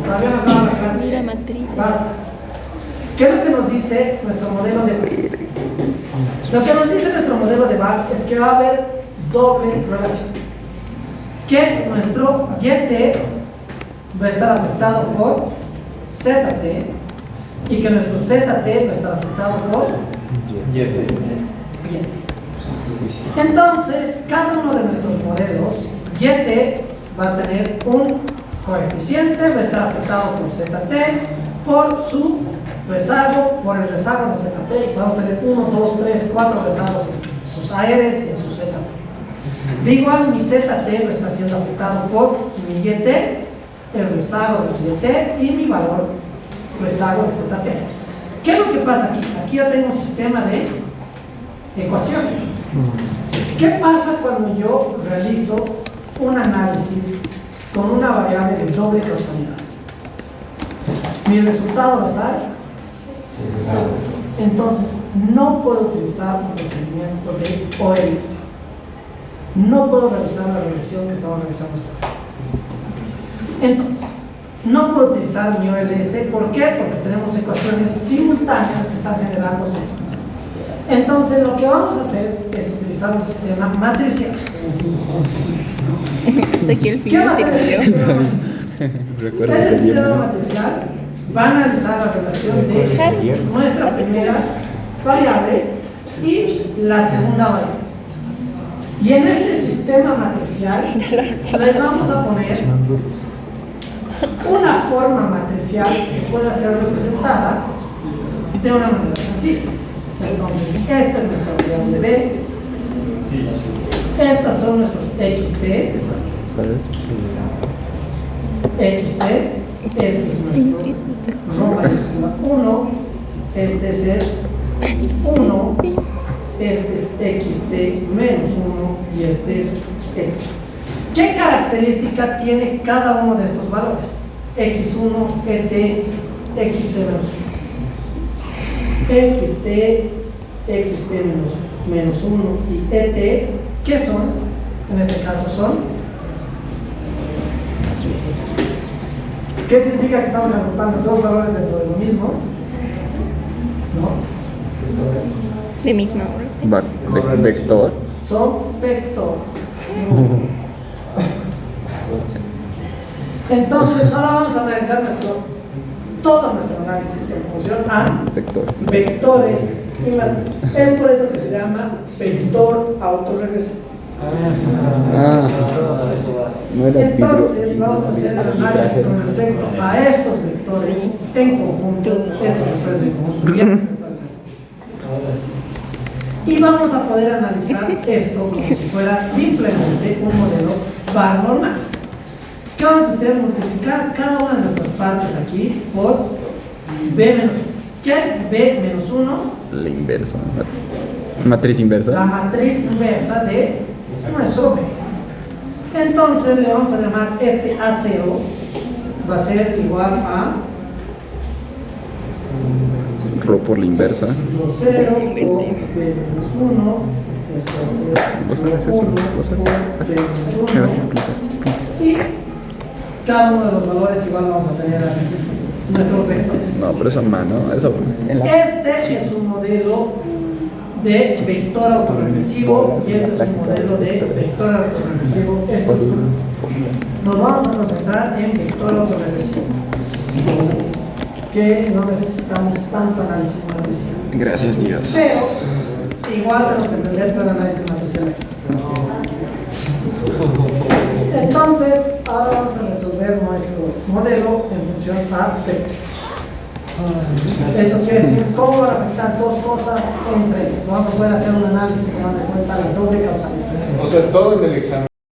todavía no acaba la clase. La matriz. Basta. ¿Qué es lo que nos dice nuestro modelo de Bach? Lo que nos dice nuestro modelo de Bach es que va a haber doble relación. Que nuestro YT va a estar afectado por ZT y que nuestro ZT va a estar afectado por YT. Entonces, cada uno de nuestros modelos, YT va a tener un coeficiente, va a estar afectado por ZT, por su rezago, por el rezago de ZT, y vamos a tener 1, 2, 3, 4 rezagos en sus ARs y en su ZT. De igual, mi ZT va a estar siendo afectado por mi YT, el rezago de YT y mi valor rezago de ZT. ¿Qué es lo que pasa aquí? Aquí ya tengo un sistema de ecuaciones. ¿Qué pasa cuando yo realizo un análisis con una variable de doble causalidad? Mi resultado va a estar cero. Entonces, no puedo utilizar un procedimiento de OLS. No puedo realizar la regresión que estamos realizando hasta ahora. Entonces, no puedo utilizar mi OLS. ¿Por qué? Porque tenemos ecuaciones simultáneas que están generándose. Entonces, lo que vamos a hacer es utilizar un sistema matricial. Aquí el ¿Qué va a final se hacer el cumplió. sistema matricial? El sistema matricial va a analizar la relación de nuestra primera variable y la segunda variable. Y en este sistema matricial le vamos a poner una forma matricial que pueda ser representada de una manera sencilla. Entonces, esta es nuestra variable B. Estas son nuestros XT. ¿Sabes? XT. Este es nuestro rho mayúscula 1. Este es el 1. Este es XT menos 1 y este es X. ¿Qué característica tiene cada uno de estos valores? X1, ET, XT menos 1. XT menos 1 y ET, ¿qué son? En este caso son. ¿Qué significa que estamos agrupando dos valores dentro de lo mismo? ¿No? De misma hora. Vector. Son vectores. Entonces, ahora vamos a analizar todo nuestro análisis en función a vectores y matrices. Es por eso que se llama vector autorregresivo. Entonces, vamos a hacer el análisis con respecto a estos vectores en conjunto, estos vectores en conjunto y estos vectores en conjunto. Y vamos a poder analizar esto como si fuera simplemente un modelo bar normal. ¿Qué vamos a hacer? Multiplicar cada una de nuestras partes aquí por B menos 1. ¿Qué es B menos 1? La inversa. Matriz inversa. La matriz inversa de nuestro B. Entonces le vamos a llamar este A0, va a ser igual a hacerlo por la inversa. Rho 0 por P menos 1, esto va a Vos ser sabes eso, 1 vos sabes. por P menos Me vas a 1, explicar. y cada uno de los valores igual vamos a tener nuestros vectores. No, pero eso mano, eso. Este es un modelo de vector autorregresivo y este es un modelo de vector autorregresivo estructural. Nos vamos a concentrar en vector autorregresivo, que no necesitamos tanto análisis matricial. Gracias, Dios. Pero igual tenemos que entender todo el análisis matricial. Entonces, ahora vamos a resolver nuestro modelo en función a vectores. Eso quiere decir cómo van a afectar dos cosas entre ellas. Vamos a poder hacer un análisis tomando en cuenta la doble causalidad. O sea, todo en el examen